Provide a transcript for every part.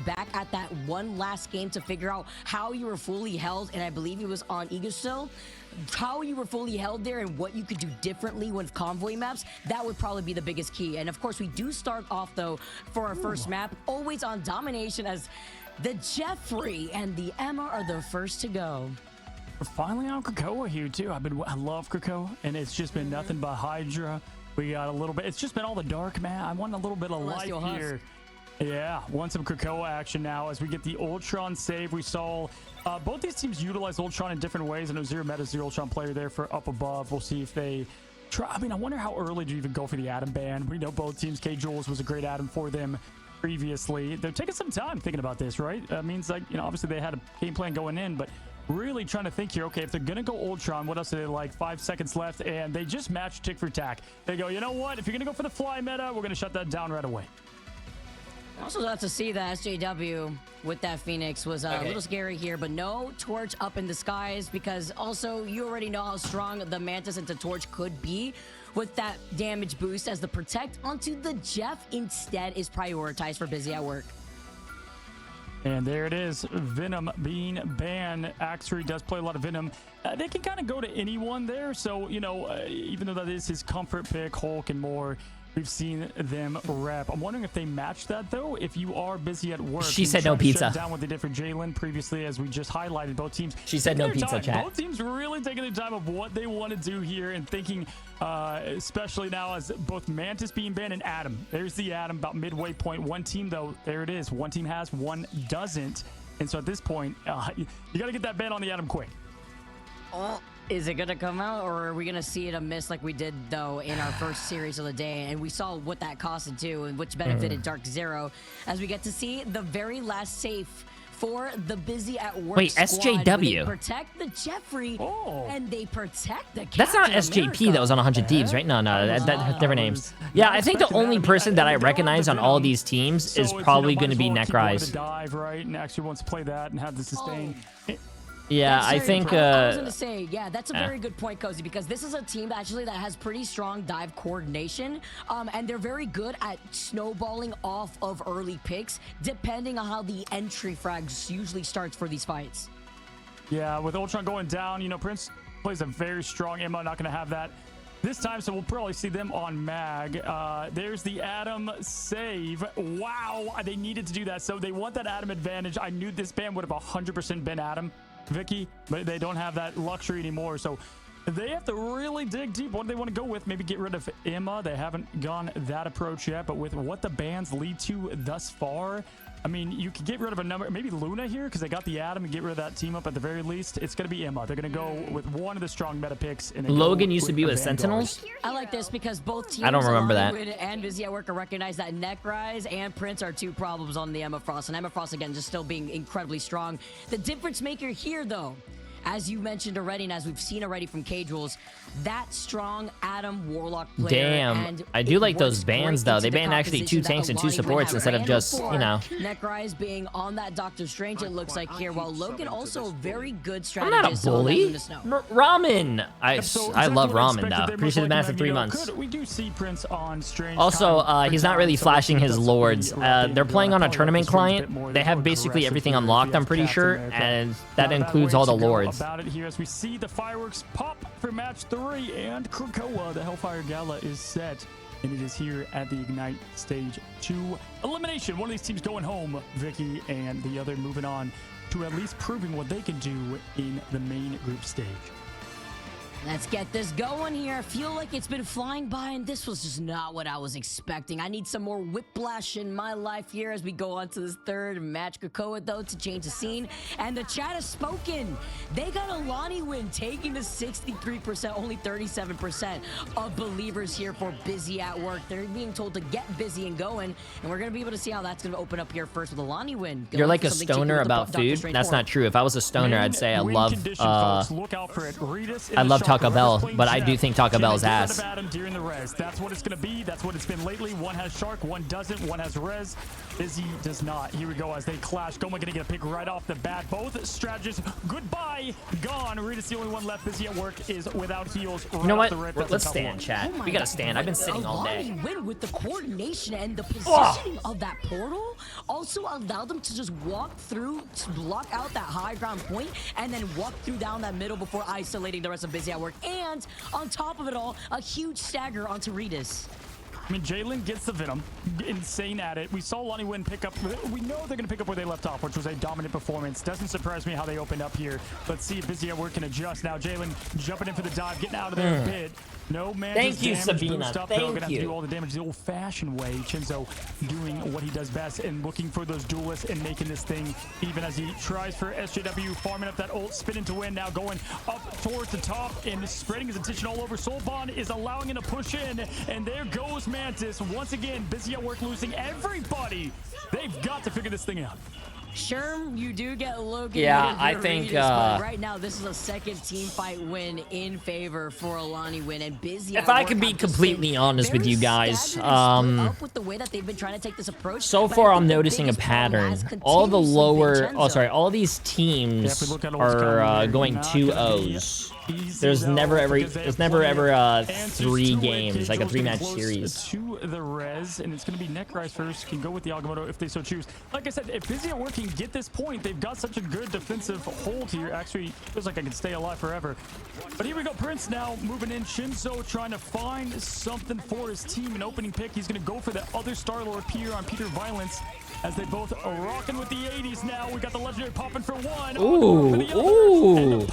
back at that one last game to figure out how you were fully held, and I believe it was on Eagle, how you were fully held there and what you could do differently with convoy maps, that would probably be the biggest key. And of course, we do start off though for our first map, always on domination, as the Jeffrey and the Emma are the first to go. We're finally on Krakoa here too. I love Krakoa, and it's just been nothing but Hydra. We got a little bit. It's just been all the dark, man. I want a little bit of life here. Yeah, want some Krakoa action now as we get the Ultron save. We saw both these teams utilize Ultron in different ways. I know Zero Meta's the Ultron player there for up above. We'll see if they try. I mean, I wonder how early do you even go for the Atom ban? We know both teams. K-Jules was a great Atom for them previously. They're taking some time thinking about this, right? That means, like, you know, obviously they had a game plan going in, but really trying to think here, okay, if they're gonna go Ultron, what else are they like? 5 seconds left, and they just match tick for tack. They go, you know what, if you're gonna go for the fly meta, we're gonna shut that down right away. Also got to see that SJW with that Phoenix was a little scary here, but no Torch up in the skies, because also you already know how strong the Mantis into Torch could be with that damage boost, as the protect onto the Jeff instead is prioritized for Busy at Work. And there it is, Venom being banned. Axery does play a lot of Venom. They can kind of go to anyone there, so, you know, even though that is his comfort pick, Hulk and more, we've seen them rep. I'm wondering if they match that, though. If you are busy at work, she said no pizza. Down what they did for Jalen previously, as we just highlighted both teams. She said no pizza, chat. Both teams really taking the time of what they want to do here and thinking, especially now as both Mantis being banned and Atom. There's the Atom about midway point. One team, though, there it is. One team has, one doesn't. And so at this point, you got to get that ban on the Atom quick. Oh. Is it going to come out, or are we going to see it a miss like we did, though, in our first series of the day? And we saw what that costed, too, and which benefited Dark Zero, as we get to see the very last safe for the Busy at Work Wait, squad. SJW. They protect the Jeffrey, and they protect the That's not Captain SJP America. that was on 100 Thieves, right? No, that's different names. Yeah, I think the only person that I recognize on all these teams is probably going to be Necrise. Dive, right? And actually wants to play that and have the sustain. Yeah, I think. I was gonna say, yeah, that's a very good point, Cozy, because this is a team actually that has pretty strong dive coordination, and they're very good at snowballing off of early picks, depending on how the entry frags usually starts for these fights. Yeah, with Ultron going down, you know, Prince plays a very strong ammo. Not gonna have that this time, so we'll probably see them on Mag. There's the Atom save. Wow, they needed to do that, so they want that Atom advantage. I knew this ban would have 100% been Atom, Vicky, but they don't have that luxury anymore, so they have to really dig deep. What do they want to go with? Maybe get rid of Emma. They haven't gone that approach yet, but with what the bans lead to thus far, I mean, you could get rid of a number, maybe Luna here, because they got the Atom, and get rid of that team up at the very least. It's going to be Emma. They're going to go with one of the strong meta picks. And Logan used to be with Sentinels. I like this because both teams, I don't remember that. And Busy at Work, recognize that Necrise and Prince are two problems on the Emma Frost, and Emma Frost again just still being incredibly strong. The difference maker here, though, as you mentioned already, and as we've seen already from K-Jules, that strong Atom Warlock player. Damn, I do like those bans, though. They ban actually 2 tanks and 2 supports instead of just, you know. Necrise being on that Doctor Strange, it looks like here, while Logan also a very good I'm strategist. not a bully. Ramen. I love ramen, though. Pretty sure the ban for 3 months. We do see Prince on Strange. Also, he's not really flashing his lords. They're playing on a tournament client. They have basically everything unlocked, I'm pretty sure, and that includes all the lords. About it here as we see the fireworks pop for match 3, and Krakoa, the Hellfire Gala, is set, and it is here at the Ignite stage 2 elimination. One of these teams going home, Vicky, and the other moving on to at least proving what they can do in the main group stage. Let's get this going here. I feel like it's been flying by, and this was just not what I was expecting. I need some more whiplash in my life here as we go on to this third match. Krakoa, though, to change the scene. And the chat has spoken. They got AILANIWIND taking the 63%, only 37% of believers here for Busy at Work. They're being told to get busy and going, and we're going to be able to see how that's going to open up here first with AILANIWIND. You're like a stoner about food? That's not true. If I was a stoner, I'd say I love Taco Bell, but I do think Taco Bell's ass. During the res. That's what it's going to be. That's what it's been lately. One has Shark, one doesn't. One has res. Busy does not. Here we go as they clash. Goma going to get a pick right off the bat. Both strategists, goodbye, gone. Rita's the only one left. Busy at work is without heals. Right, You know what? Let's Let's stand, chat. We got to stand. I've been sitting all day. AILANIWIND with the coordination and the positioning of that portal also allowed them to just walk through, to block out that high ground point, and then walk through down that middle before isolating the rest of Busy at work. And on top of it all, a huge stagger onto Ritas. I mean, Jalen gets the Venom. Insane at it. We saw AILANIWIND pick up. We know they're going to pick up where they left off, which was a dominant performance. Doesn't surprise me how they opened up here. Let's see if Busy at work can adjust. Now, Jalen jumping in for the dive, getting out of there a bit. No man. Thank you, Sabina. They're going to have to do all the damage the old-fashioned way. Chinzo doing what he does best and looking for those duelists and making this thing even as he tries for SJW, farming up that ult, spinning to win. Now going up towards the top and spreading his attention all over. Soulbond is allowing him to push in, and there goes Mantis. Once again, Busy at work losing everybody. They've got to figure this thing out. Sure, you do get Logan. Yeah, I think but right now this is a second team fight win in favor for AILANIWIND and Busy. If I could be completely honest with you guys, with the way that they've been trying to take this approach. So far I'm noticing a pattern. All the lower, all these teams are going 2-0s. There's never ever 3 games, like a 3-match series. To the res, and it's going to be Necrise first. Can go with the Agamotto if they so choose. Like I said, if Busy at work can get this point, they've got such a good defensive hold here. Actually, feels like I can stay alive forever. But here we go, Prince now moving in. Shinzo trying to find something for his team. An opening pick. He's going to go for the other Star-Lord here on Peter Violence. As they both are rocking with the 80s now. We got the legendary popping for one. Ooh.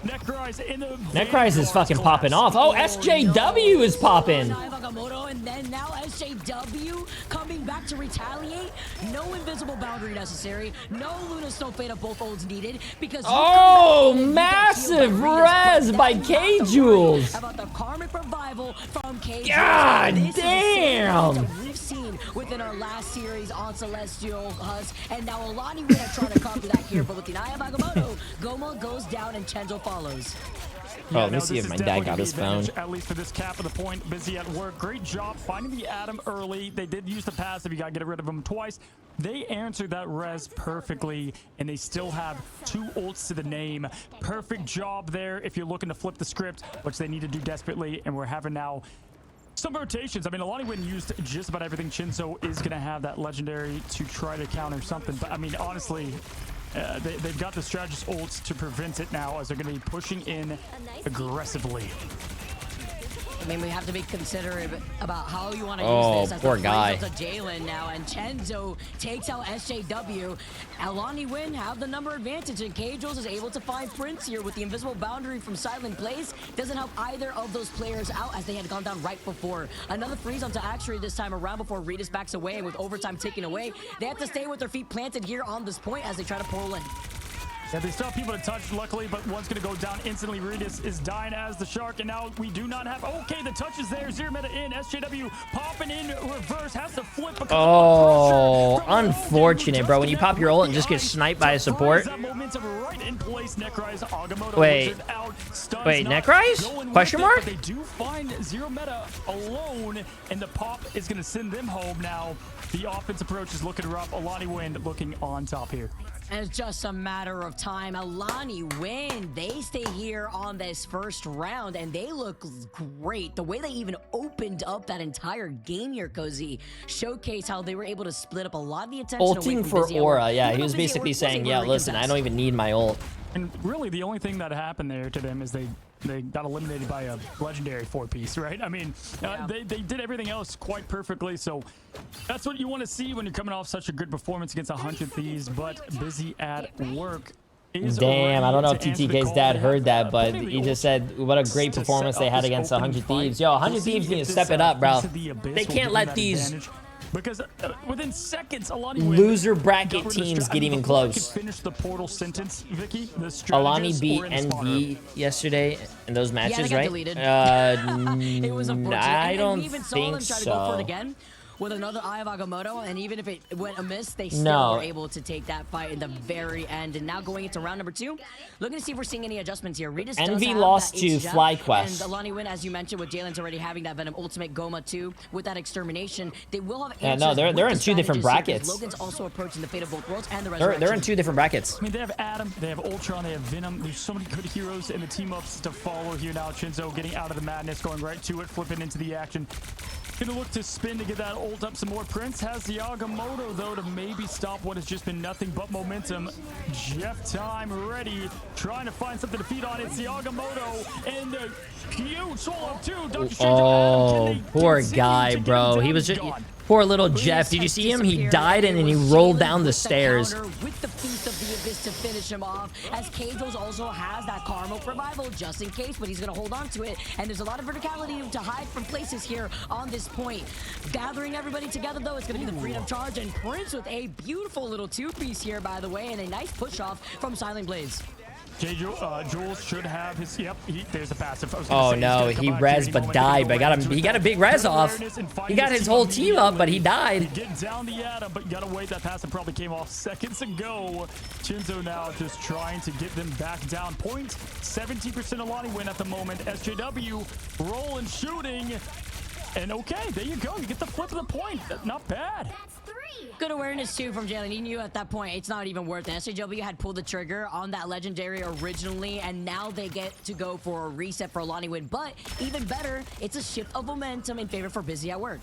Necrise is fucking popping off. Oh, SJW is popping. And then now SJW coming back to retaliate. No invisible boundary necessary. No Luna Snow Fade of both olds needed because massive res by K-Jules. About the karmic revival from K-Jules. God damn. We've seen within our last series on Celestial Husk, and now AILANIWIND are trying to copy that here, but with the Eye of Agamotto, Goma goes down and Chenzo follows. Oh, let me see if my dad got his phone. At least for this cap of the point, Busy at work. Great job finding the Atom early. They did use the passive. You got to get rid of him twice. They answered that res perfectly, and they still have 2 ults to the name. Perfect job there if you're looking to flip the script, which they need to do desperately, and we're having now some rotations. I mean, AILANIWIND used just about everything. Shinzo is going to have that legendary to try to counter something. But, I mean, honestly, they've got the strategist ults to prevent it now as they're going to be pushing in aggressively. I mean, we have to be considerate about how you want to use this. Poor guy. Jalen now, and Chenzo takes out SJW. AILANIWIND have the number advantage, and K-Jules is able to find Prince here with the invisible boundary from Silent Place. Doesn't help either of those players out as they had gone down right before. Another freeze onto Actuary this time around before Ritas backs away, and with overtime taken away, they have to stay with their feet planted here on this point as they try to pull in. Yeah, they still have people to touch, luckily, but one's going to go down instantly. Ritas is dying as the Shark, and now we do not have... Okay, the touch is there. Zero meta in. SJW popping in reverse. Has to flip. Oh, unfortunate, bro. When you pop your ult and just get sniped by a support. Wait, Necrise? Question mark? They do find Zero meta alone, and the pop is going to send them home now. The offense approach is looking rough. AILANIWIND looking on top here. And it's just a matter of time. AILANIWIND, they stay here on this first round, and they look great. The way they even opened up that entire game here, Cozy, showcase how they were able to split up a lot of the attention. Ulting for Aura, yeah. He was basically saying, yeah, listen, I don't even need my ult. And really, the only thing that happened there to them is they got eliminated by a legendary 4-piece, right? I mean, they did everything else quite perfectly, so that's what you want to see when you're coming off such a good performance against 100 Thieves, but Busy at work. Damn, I don't know if TTK's dad heard that, but he just said what a great performance they had against 100 Thieves. Yo, 100 Thieves need to step it up, bro. They can't let these... Because within seconds, AILANIWIND loser bracket teams get even close. Finish the portal sentence, Vicky. Alani beat NV yesterday in those matches, right? It was unfortunate. I don't we even saw think them try to go for it so. again. with another Eye of Agamotto, and even if it went amiss, they still were able to take that fight in the very end. And now going into round number 2, looking to see if we're seeing any adjustments here. Ritas Envy lost to FlyQuest. And AILANIWIND, as you mentioned, with Jaylen's already having that Venom Ultimate Goma too, with that extermination, they will have answers. No, they're in 2 different brackets. Logan's also approaching the fate of both worlds and the resurrection. They're in 2 different brackets. I mean, they have Adam, they have Ultron, they have Venom. There's so many good heroes in the team-ups to follow here now. Chinzo getting out of the madness, going right to it, flipping into the action. Gonna look to spin to get that ult up some more. Prince has the Agamotto, though, to maybe stop what has just been nothing but momentum. Jeff Time ready, trying to find something to feed on. It's the Agamotto, and the huge solo of 2. Oh, poor guy, bro. He was just... Poor little Jeff. Did you see him? He died and then he rolled down the stairs. With the Feast of the Abyss to finish him off, as Kajos also has that Karma Revival just in case, but he's going to hold on to it. And there's a lot of verticality to hide from places here on this point. Gathering everybody together, though, it's going to be the Freedom Charge, and Prince with a beautiful little 2-piece here, by the way, and a nice push-off from Silent Blaze. Jules should have his. Yep, there's a passive. Oh no, he res but died. But he got a big res off. He got his whole team up, but he died. He gets down the Atom, but you gotta wait. That passive probably came off seconds ago. Chinzo now just trying to get them back down. 17% AILANIWIND at the moment. SJW rolling, shooting, and okay, there you go. You get the flip of the point. Not bad. Good awareness, too, from Jaylen. He knew at that point it's not even worth it. SJW had pulled the trigger on that Legendary originally, and now they get to go for a reset for AILANIWIND. But even better, it's a shift of momentum in favor for Busy at Work.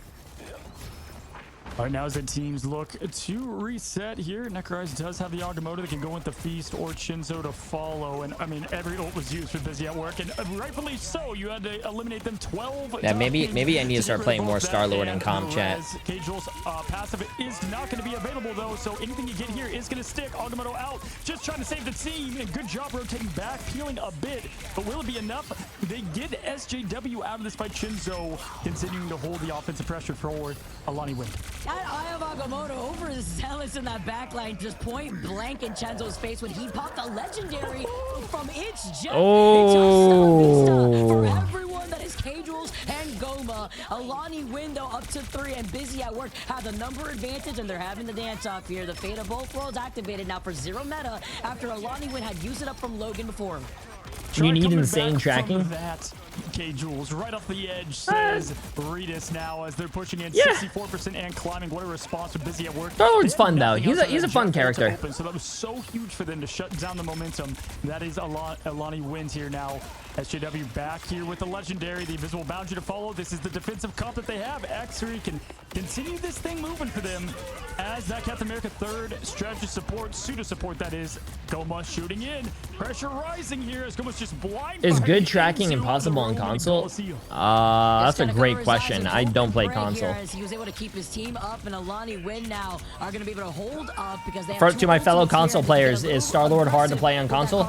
All right, now as the teams look to reset here, Necrorize does have the Agamotto that can go with the Feast or Chinzo to follow. And I mean, every ult was used for Busy at Work, and rightfully so. You had to eliminate them 12. Yeah, maybe I need to start playing more Star-Lord in comp chat. Cagel's passive is not going to be available, though, so anything you get here is going to stick. Agamotto out, just trying to save the team. And good job rotating back, peeling a bit. But will it be enough? They get SJW out of this fight. Chinzo continuing to hold the offensive pressure forward. AILANIWIND. That Eye of Agamotto overzealous in that backline, just point blank in Chenzo's face when he popped the Legendary from its jet. Oh. For everyone that is K-Jules and Goma, AILANIWIND up to 3, and Busy at Work have the number advantage, and they're having the dance off here. The Fate of both worlds activated now for 0 meta after AILANIWIND had used it up from Logan before. You need insane tracking. That K-Jules right off the edge, says Ritas now as they're pushing in 64% and climbing. What a response from Busy at Work. Star-Lord's fun though. He's a fun character. So that was so huge for them to shut down the momentum. That is AILANIWIND here now. SJW back here with the Legendary, the Invisible Boundary to follow. This is the defensive comp that they have. X3 can continue this thing moving for them as that Captain America 3rd strategy support, pseudo support that is. Goma shooting in. Pressure rising here as Goma's just blind. Is good tracking impossible on console? That's a great question. I don't play console. He was able to keep his team up, and AILANIWIND now are going to be able to hold up because they have to my fellow console players, is Star-Lord hard to play on console?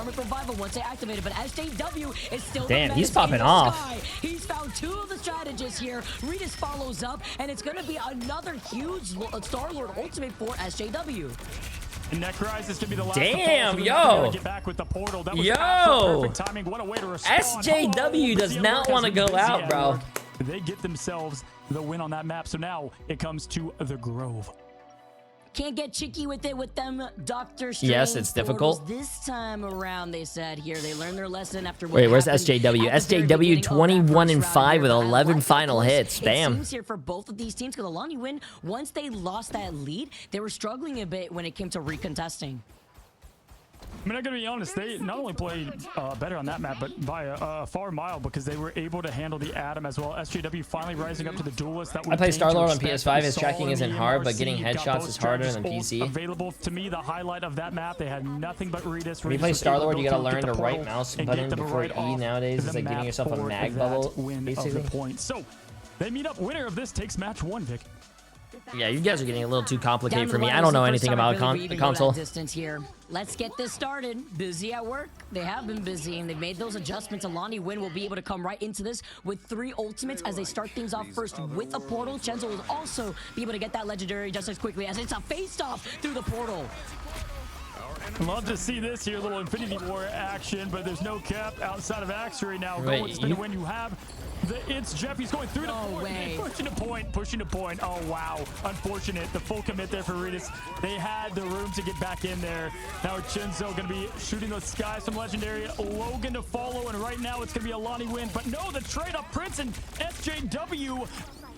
Once they activate it, but SJW is still damn, he's popping off. He's found 2 of the strategists here. Ritas follows up, and it's going to be another huge Star-Lord ultimate for SJW. And Necrorize is going to be the last. Damn, yo. Get back with the portal. That was yo. Perfect timing. What a way to respond. SJW does not want to go out, bro. They get themselves the win on that map. So now it comes to the Grove. Can't get cheeky with it with them, Dr. Strange. Yes, it's difficult. This time around, they said here, they learned their lesson after. Wait, where's SJW? SJW 21-5 with 11 final hits. Damn. It seems here for both of these teams because AILANIWIND, once they lost that lead, they were struggling a bit when it came to recontesting. I mean, I'm going to be honest, they not only played better on that map, but by a far mile because they were able to handle the Atom as well. SJW finally rising up to the duelist. That I play Star-Lord on PS5. His tracking isn't hard, but getting headshots is harder than PC. Available to me, the highlight of that map, they had nothing but Ritas. When you play Star-Lord, you got to learn the right mouse button before E nowadays. It's like giving yourself a mag bubble, basically. So, they meet up. Winner of this takes match 1, Vic. Yeah, you guys are getting a little too complicated for me. I don't know anything about console. Distance here. Let's get this started. Busy at Work. They have been busy, and they've made those adjustments. AILANIWIND will be able to come right into this with 3 ultimates as they start things off first with a portal. Chenzo will also be able to get that Legendary just as quickly as it's a face-off through the portal. Love to see this here, little Infinity War action, but there's no cap outside of Axery now. Wait, Going spin when you have it's Jeff. He's going through the point, pushing to point. Oh, wow. Unfortunate. The full commit there for Ritas. They had the room to get back in there. Now Chenzo going to be shooting the skies from Legendary. Logan to follow, and right now it's going to be AILANIWIND. But no, the trade up Prince and SJW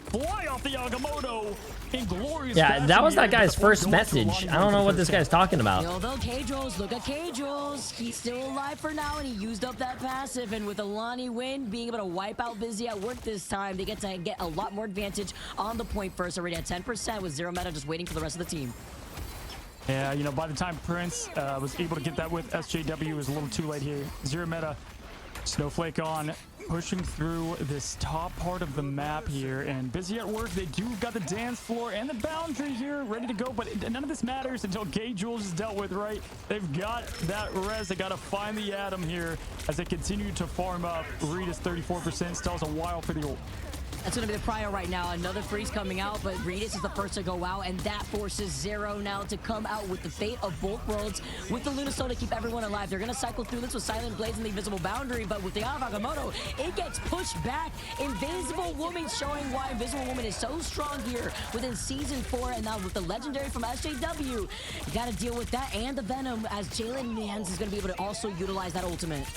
fly off the Agamotto in glorious Yeah, that was that guy's first message. I don't know what this guy's talking about. Yo, though, K-Dros, look at K-Dros. He's still alive for now, and he used up that passive. And with AILANIWIND being able to wipe out Busy at work this time, they get to get a lot more advantage on the point first. Already at 10% with Zero Meta just waiting for the rest of the team. Yeah, you know, by the time Prince was able to get that with SJW, it was a little too late here. Zero Meta, Snowflake on, pushing through this top part of the map here, and Busy at work. They do got the dance floor and the boundary here ready to go, but none of this matters until K-Jules is dealt with, right? They've got that res. They got to find the Atom here as they continue to farm up. Reed is 34%, still has a while for the ult. That's going to be the prio right now. Another freeze coming out, but Ritas is the first to go out, and that forces Zero now to come out with the fate of both worlds with the Lunastone to keep everyone alive. They're going to cycle through this with Silent Blades and the Invisible Boundary, but with the Agamotto, it gets pushed back. Invisible Woman showing why Invisible Woman is so strong here within Season 4, and now with the Legendary from SJW, you got to deal with that and the Venom, as Jalen Mans is going to be able to also utilize that ultimate.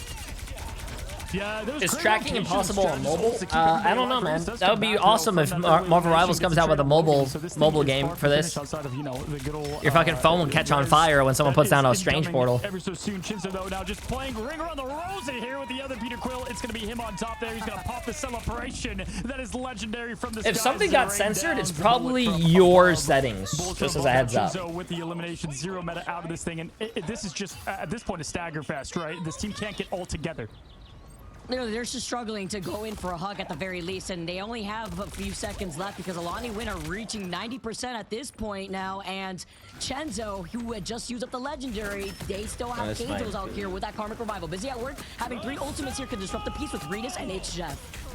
Yeah, is tracking impossible on mobile? I don't know, man. That would be awesome if Marvel Rivals comes out with a mobile game for this. Your fucking phone will catch on fire when someone puts down a strange portal. Ever so soon, Chinzo though now just playing ring around the rosy here with the other Peter Quill. It's gonna be him on top there. He's gonna pop the celebration. That is legendary from the. If something got censored, it's probably your settings. Just as a heads up. With the elimination, Zero Meta out of this thing, and this is just at this point a stagger fest, right? This team can't get all together. They're just struggling to go in for a hug at the very least, and they only have a few seconds left because AILANIWIND are reaching 90% at this point now, and Chenzo, who had just used up the Legendary, they still have K-Dros out here with that Karmic Revival. Busy at work, having 3 ultimates here could disrupt the piece with Ritas and it's Jeff.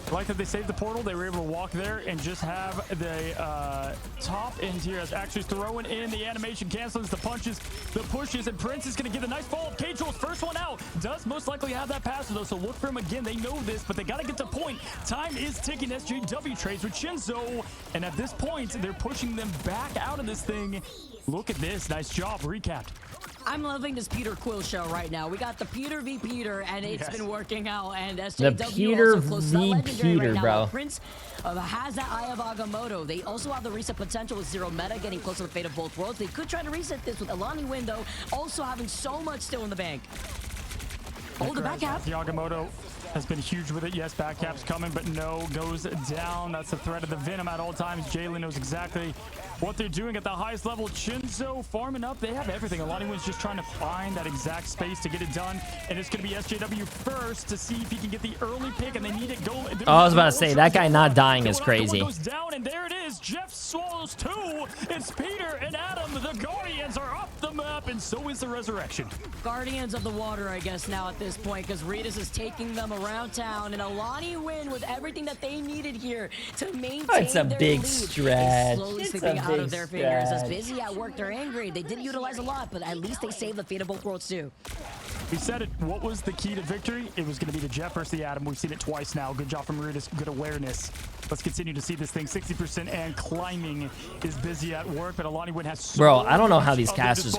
I like that they saved the portal. They were able to walk there and just have the top end here as actually throwing in the animation, cancels the punches, the pushes, and Prince is going to get a nice fall. K-Trol's first one out. Does most likely have that passive though, so look for him again. They know this, but they got to get to point. Time is ticking. SJW trades with Chinzo, and at this point, they're pushing them back out of this thing. Look at this. Nice job. Recapped. I'm loving this Peter Quill show right now. We got the Peter v. Peter, and it's been working out. And SJW the Peter also close to that legendary Peter, right now. bro. Prince has that Eye of Agamotto. They also have the reset potential with Zero Meta getting close to the fate of both worlds. They could try to reset this with AILANIWIND, though, also having so much still in the bank. Oh, the back cap. The Agamotto has been huge with it. Yes, back cap's coming, but no, goes down. That's the threat of the Venom at all times. Jalen knows exactly what they're doing at the highest level. Chinzo farming up. They have everything. AILANIWIND's just trying to find that exact space to get it done. And it's going to be SJW first to see if he can get the early pick, and they need it going. Oh, I was about to say, that guy not dying is crazy. Goes down, and there it is. Jeff swallows 2. It's Peter and Adam. The Guardians are off the map, and so is the Resurrection. Guardians of the Water, I guess, now at this point, because Ritas is taking them around town, and AILANIWIND with everything that they needed here to maintain it's a their big lead. stretch. Slowly slipping out of their fingers. As Busy at work, they're angry. They didn't utilize a lot, but at least they saved the fate of both worlds too. We said it. What was the key to victory? It was going to be the Jeff versus the Atom. We've seen it twice now. Good job from Ritas. Good awareness. Let's continue to see this thing. 60% and climbing is Busy at work, but AILANIWIND has so bro, I don't know how these casters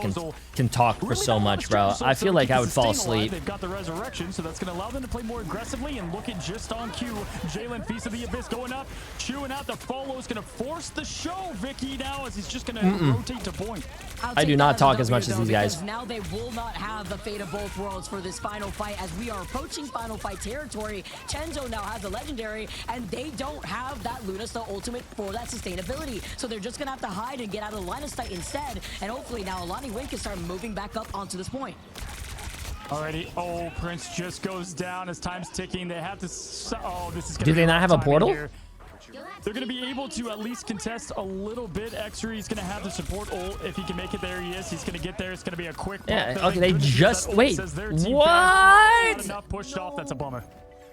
can talk for so much, bro. I feel like I would fall asleep. They've got the Resurrection, so that's going to allow them to play more aggressively and look at just on cue. Jalen, Feast of the Abyss going up, chewing out the follow is going to force the show, Vicky, now as he's just going to rotate to point. I do not talk as much as these guys. Now they will not have the fate of both worlds for this final fight as we are approaching final fight territory. Chenzo now has the Legendary, and they don't have that Lunastone ultimate for that sustainability. So they're just going to have to hide and get out of the line of sight instead. And hopefully now AILANIWIND can start moving back up onto this point. Alrighty. Oh, Prince just goes down as time's ticking. They have to... Oh, this is... Do they not have a portal? They're going to be able to at least contest a little bit. X-Ray is going to have the support ult. If he can make it, there he is. He's going to get there. It's going to be a quick... Yeah, okay, they just... Wait, what? Not pushed off. That's a bummer.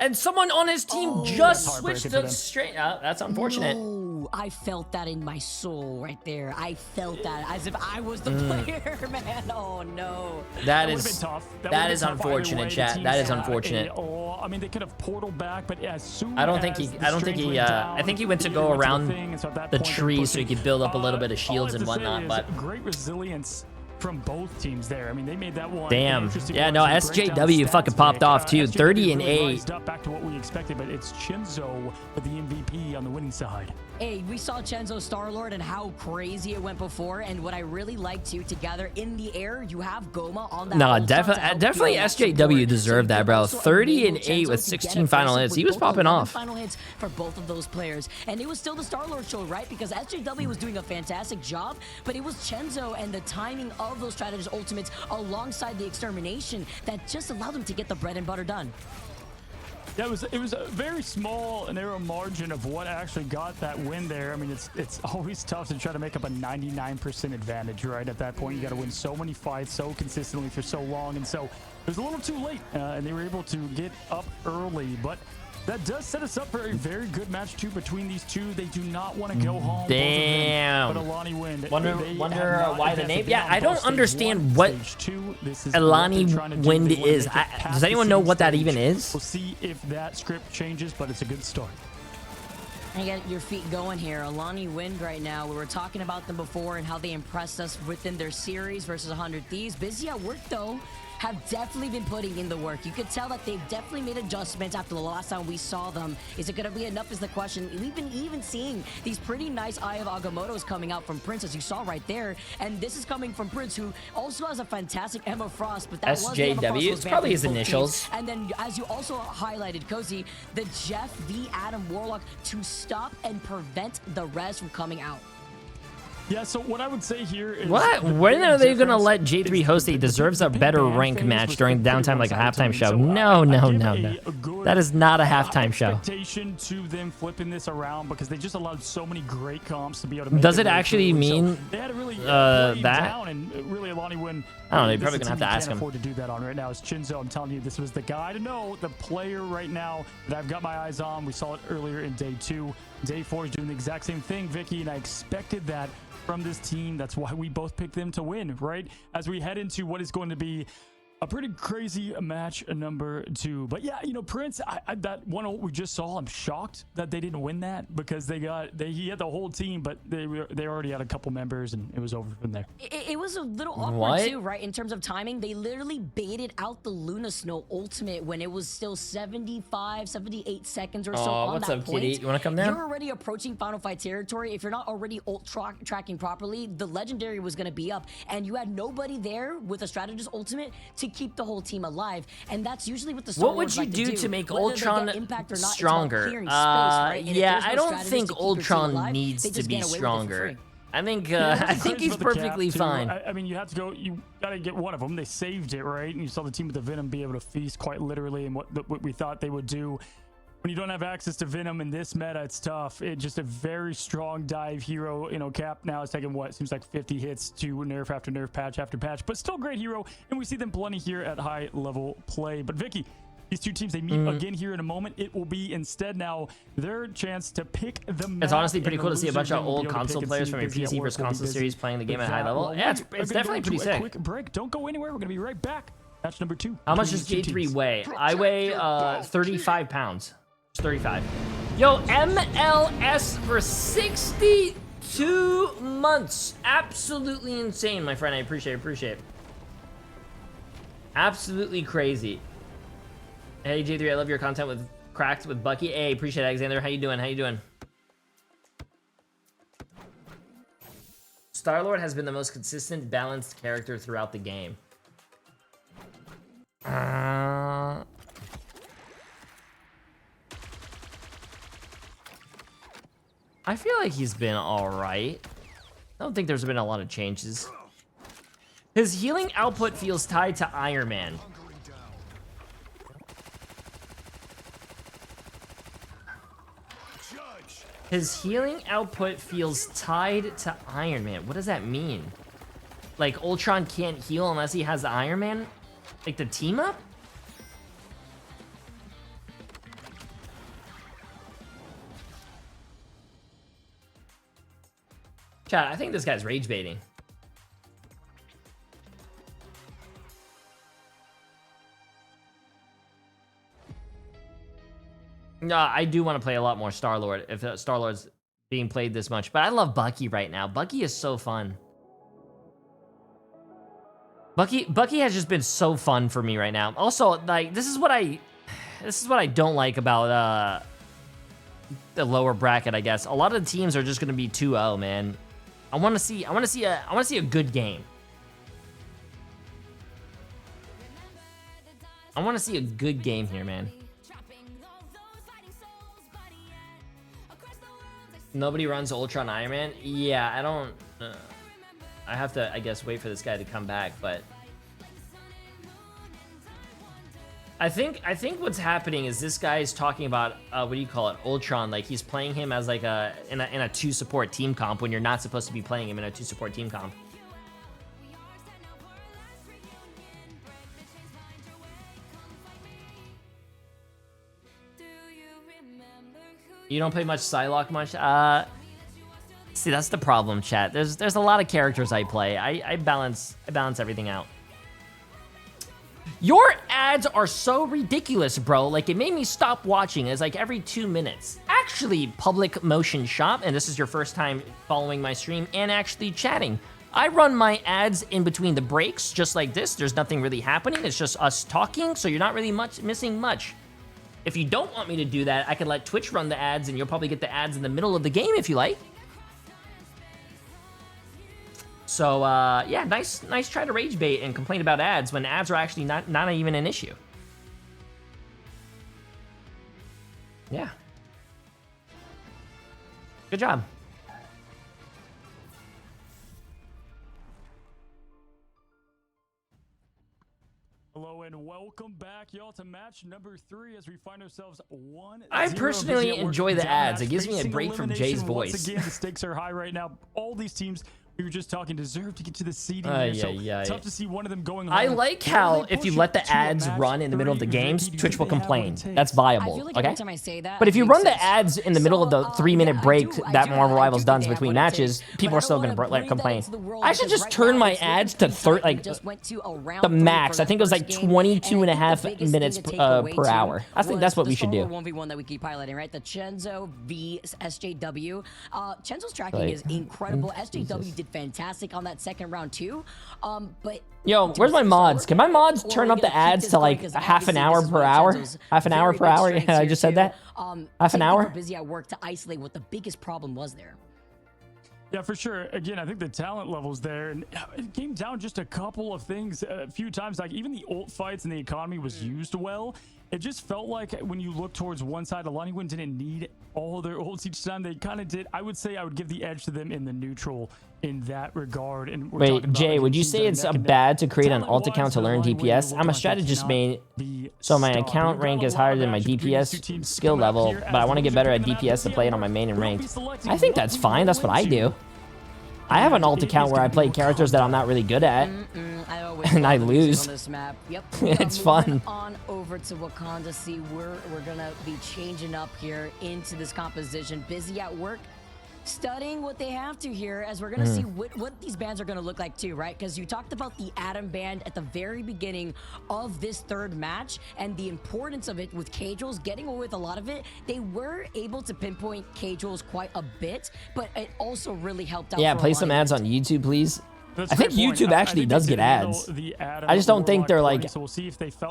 And someone on his team just switched the straight... that's unfortunate. No. I felt that in my soul right there. I felt that as if I was the player, man. Oh no. That is tough. That is unfortunate, chat. That is unfortunate. I mean, they could have portaled back, but as soon I think he went to go around the tree so he could build up a little bit of shields and whatnot, but great resilience from both teams there. I mean, they made that one. Damn. Yeah, no, SJW fucking popped off too. 30-8. Back to what we expected, but it's Chenzo with the MVP on the winning side. Hey, we saw Chenzo Star-Lord and how crazy it went before, and what I really like too, together in the air, you have Goma on that. No, definitely SJW deserved that, bro. 30-8 with 16 final hits. He was popping off. Final hits for both of those players, and it was still the Star-Lord show, right? Because SJW was doing a fantastic job, but it was Chenzo and the timing of those strategist ultimates alongside the extermination that just allowed them to get the bread and butter done. Yeah, it was a very small, narrow margin of what actually got that win there. I mean, it's always tough to try to make up a 99% advantage, right? At that point, you got to win so many fights so consistently for so long, and so it was a little too late, and they were able to get up early, but that does set us up for a very good match too between these two. They do not want to go home. Damn. But AILANIWIND. Wonder why the name. Yeah, I don't understand what AILANIWIND is. Does anyone know what that even is? We'll see if that script changes, but it's a good start. You get your feet going here. AILANIWIND right now. We were talking about them before and how they impressed us within their series versus 100 Thieves. Busy at work though. Have definitely been putting in the work. You could tell that they've definitely made adjustments after the last time we saw them. Is it going to be enough is the question. We've been even seeing these pretty nice Eye of Agamottos coming out from Prince, as you saw right there. And this is coming from Prince, who also has a fantastic Emma Frost, but that SJW, it's probably his initials. And then, as you also highlighted, Cozy, the Jeff v. Adam Warlock to stop and prevent the res from coming out. Yeah, so what I would say here is... What? When are they going to let J3 host? He deserves a better rank match during downtime, like a halftime show. No. That is not a halftime show. Expectation to them flipping this around because they just allowed so many great comps to be able to make Does it actually mean they had to really that? Down and really AILANIWIND... I don't know. You're probably going to have to ask him. Can't afford to do that on right now. It's Chenzo. I'm telling you, this was the guy to know, the player right now that I've got my eyes on. We saw it earlier in day 2. Day 4 is doing the exact same thing, Vicky, and I expected that from this team. That's why we both picked them to win, right? As we head into what is going to be a pretty crazy match number 2. But yeah, you know, Prince, that one we just saw, I'm shocked that they didn't win that because he had the whole team, but they already had a couple members and it was over from there. It was a little awkward too, right? In terms of timing, they literally baited out the Luna Snow ultimate when it was still 75, 78 seconds or so on what's that up, point. Kitty? You want to come down? You're already approaching Final Fight territory. If you're not already tracking properly, the Legendary was going to be up, and you had nobody there with a strategist ultimate to keep the whole team alive, and that's usually what the Star What would you do to make Ultron stronger? Yeah, I don't think Ultron needs to be stronger. I think he's perfectly fine. I mean, you have to go. You gotta get one of them. They saved it, right? And you saw the team with the Venom be able to feast quite literally, and what we thought they would do. When you don't have access to Venom in this meta, it's tough. It's just a very strong dive hero. You know, Cap now is taking what seems like 50 hits to nerf after nerf, patch after patch, but still great hero. And we see them plenty here at high level play. But Vicky, these two teams, they meet again here in a moment. It will be instead now their chance to pick the map. It's honestly pretty cool to see a bunch of old console players from your PC versus console series playing the game at high level. Yeah, it's definitely pretty sick. Quick break. Don't go anywhere. We're going to be right back. Match number 2. How much does J3 weigh? I weigh 35 pounds. 35. Yo, MLS for 62 months. Absolutely insane, my friend. I appreciate it. Absolutely crazy. Hey, J3, I love your content with Cracked with Bucky. Hey, appreciate it, Alexander. How you doing? Star-Lord has been the most consistent, balanced character throughout the game. I feel like he's been all right. I don't think there's been a lot of changes. His healing output feels tied to Iron Man. His healing output feels tied to Iron Man. What does that mean? Like Ultron can't heal unless he has the Iron Man? Like the team up? Chat, I think this guy's rage baiting. No, I do want to play a lot more Star-Lord if Star-Lord's being played this much. But I love Bucky right now. Bucky is so fun. Bucky has just been so fun for me right now. Also, like, this is what I don't like about the lower bracket, I guess. A lot of the teams are just going to be 2-0, man. I want to see a good game. I want to see a good game here, man. Nobody runs Ultron Iron Man? Yeah, I don't... I have to, I guess, wait for this guy to come back, but... I think what's happening is this guy is talking about, what do you call it, Ultron, like he's playing him as like in a 2-support team comp when you're not supposed to be playing him in a 2-support team comp. You don't play much Psylocke much? See, that's the problem, chat. There's a lot of characters I play. I balance everything out. Your ads are so ridiculous, bro. Like, it made me stop watching. It's like every 2 minutes. Actually, Public Motion Shop, and this is your first time following my stream and actually chatting. I run my ads in between the breaks, just like this. There's nothing really happening. It's just us talking, so you're not really missing much. If you don't want me to do that, I can let Twitch run the ads, and you'll probably get the ads in the middle of the game if you like. So, yeah, nice try to rage bait and complain about ads when ads are actually not even an issue. Yeah. Good job. Hello and welcome back, y'all, to match number 3 as we find ourselves 1-0. I personally enjoy the ads. It gives me a break from Jay's voice. Once again, the stakes are high right now. All these teams we were just talking deserve to get to the seeding. Tough to see one of them going home. I like how if you let the ads run in the middle of the games, Twitch will complain. That's viable. Like okay. Every time I say that, but if you run the ads in the middle of the 3-minute break that Marvel Rivals does between matches, people are still gonna complain. I should just turn my ads to the max. I think it was like 22.5 minutes per hour. I think that's what we should do. 1v1 that we keep highlighting, right? The Chenzo v SJW. Chenzo's tracking is incredible. SJW did fantastic on that second round too. But yo, where's my mods? Can my mods turn up the ads to like half an hour per hour? Half an hour per hour? Yeah, I just said that. Half an hour? Busy at work to isolate what the biggest problem was there. Yeah, for sure. Again, I think the talent level's there, and it came down just a couple of things a few times. Like even the ult fights and the economy was used well. It just felt like when you look towards one side, AILANIWIND didn't need all their ults each time. They kind of did. I would say I would give the edge to them in the neutral in that regard. And wait, Jay, would you say it's bad to create an alt account to learn DPS? I'm a strategist main, so my account rank is higher than my DPS skill level, but I want to get better at DPS to play it on my main and ranked. I think that's fine. That's what I do. I have an alt account where I play characters that I'm not really good at, and I lose. On this map. Yep. It's fun. On over to Wakanda. See, we're gonna be changing up here into this composition. Busy at work, studying what they have to here, as we're gonna see what these bands are gonna look like too, right? Because you talked about the Atom band at the very beginning of this third match and the importance of it with K-Jules getting away with a lot of it. They were able to pinpoint K-Jules quite a bit, but it also really helped out. Yeah, play some ads on YouTube, please. I think YouTube actually does get ads. I just don't think they're like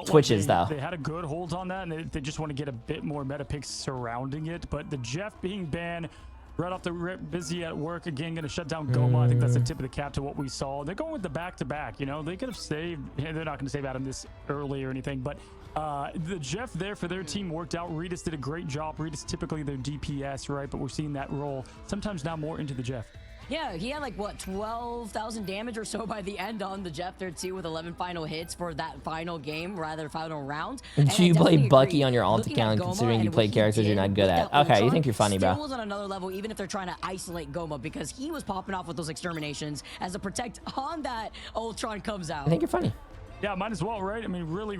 Twitch's though. They had a good hold on that, and they just want to get a bit more meta picks surrounding it. But the Jeff being banned right off the rip, Busy at work again, going to shut down Goma. I think that's the tip of the cap to what we saw. They're going with the back-to-back. You know, they could have saved. They're not going to save Adam this early or anything, but the Jeff there for their team worked out. Redis did a great job. Redis typically their DPS, right? But we're seeing that roll sometimes now more into the Jeff. Yeah, he had like, what, 12,000 damage or so by the end on the Jeff there too, with 11 final hits for that final game, rather final round. Do you play Bucky on your alt account considering you play characters you're not good at? Okay, you think you're funny, bro. Was on another level, even if they're trying to isolate Goma, because he was popping off with those exterminations as a protect on that Ultron comes out. I think you're funny. Yeah, might as well, right? I mean, really,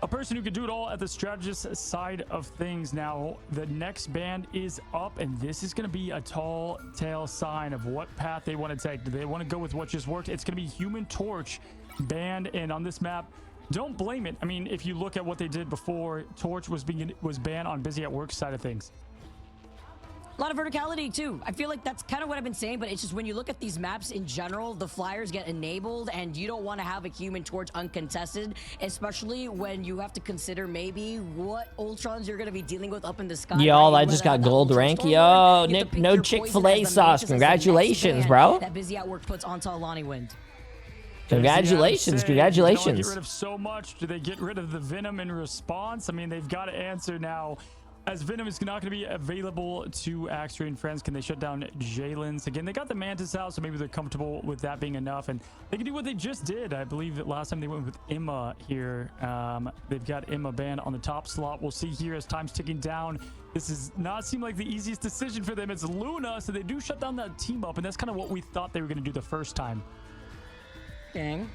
a person who can do it all at the strategist side of things. Now, the next band is up, and this is going to be a tall tale sign of what path they want to take. Do they want to go with what just worked? It's going to be Human Torch banned, and on this map, don't blame it. I mean, if you look at what they did before, Torch was banned on Busy at Work side of things. A lot of verticality too. I feel like that's kind of what I've been saying, but it's just when you look at these maps in general, the flyers get enabled, and you don't want to have a Human Torch uncontested, especially when you have to consider maybe what Ultrons you're going to be dealing with up in the sky. Yo, I just got gold rank. Yo, Nick, no Chick-fil-A sauce. Congratulations, bro. That Busy at Work puts onto AILANIWIND. Congratulations, congratulations. They don't get rid of so much. Do they get rid of the Venom in response? I mean, they've got to answer now. As Venom is not going to be available to Axtray and friends, can they shut down Jalen's? Again, they got the Mantis out, so maybe they're comfortable with that being enough. And they can do what they just did. I believe that last time they went with Emma here. They've got Emma banned on the top slot. We'll see here as time's ticking down. This does not seem like the easiest decision for them. It's Luna, so they do shut down that team up. And that's kind of what we thought they were going to do the first time. Dang.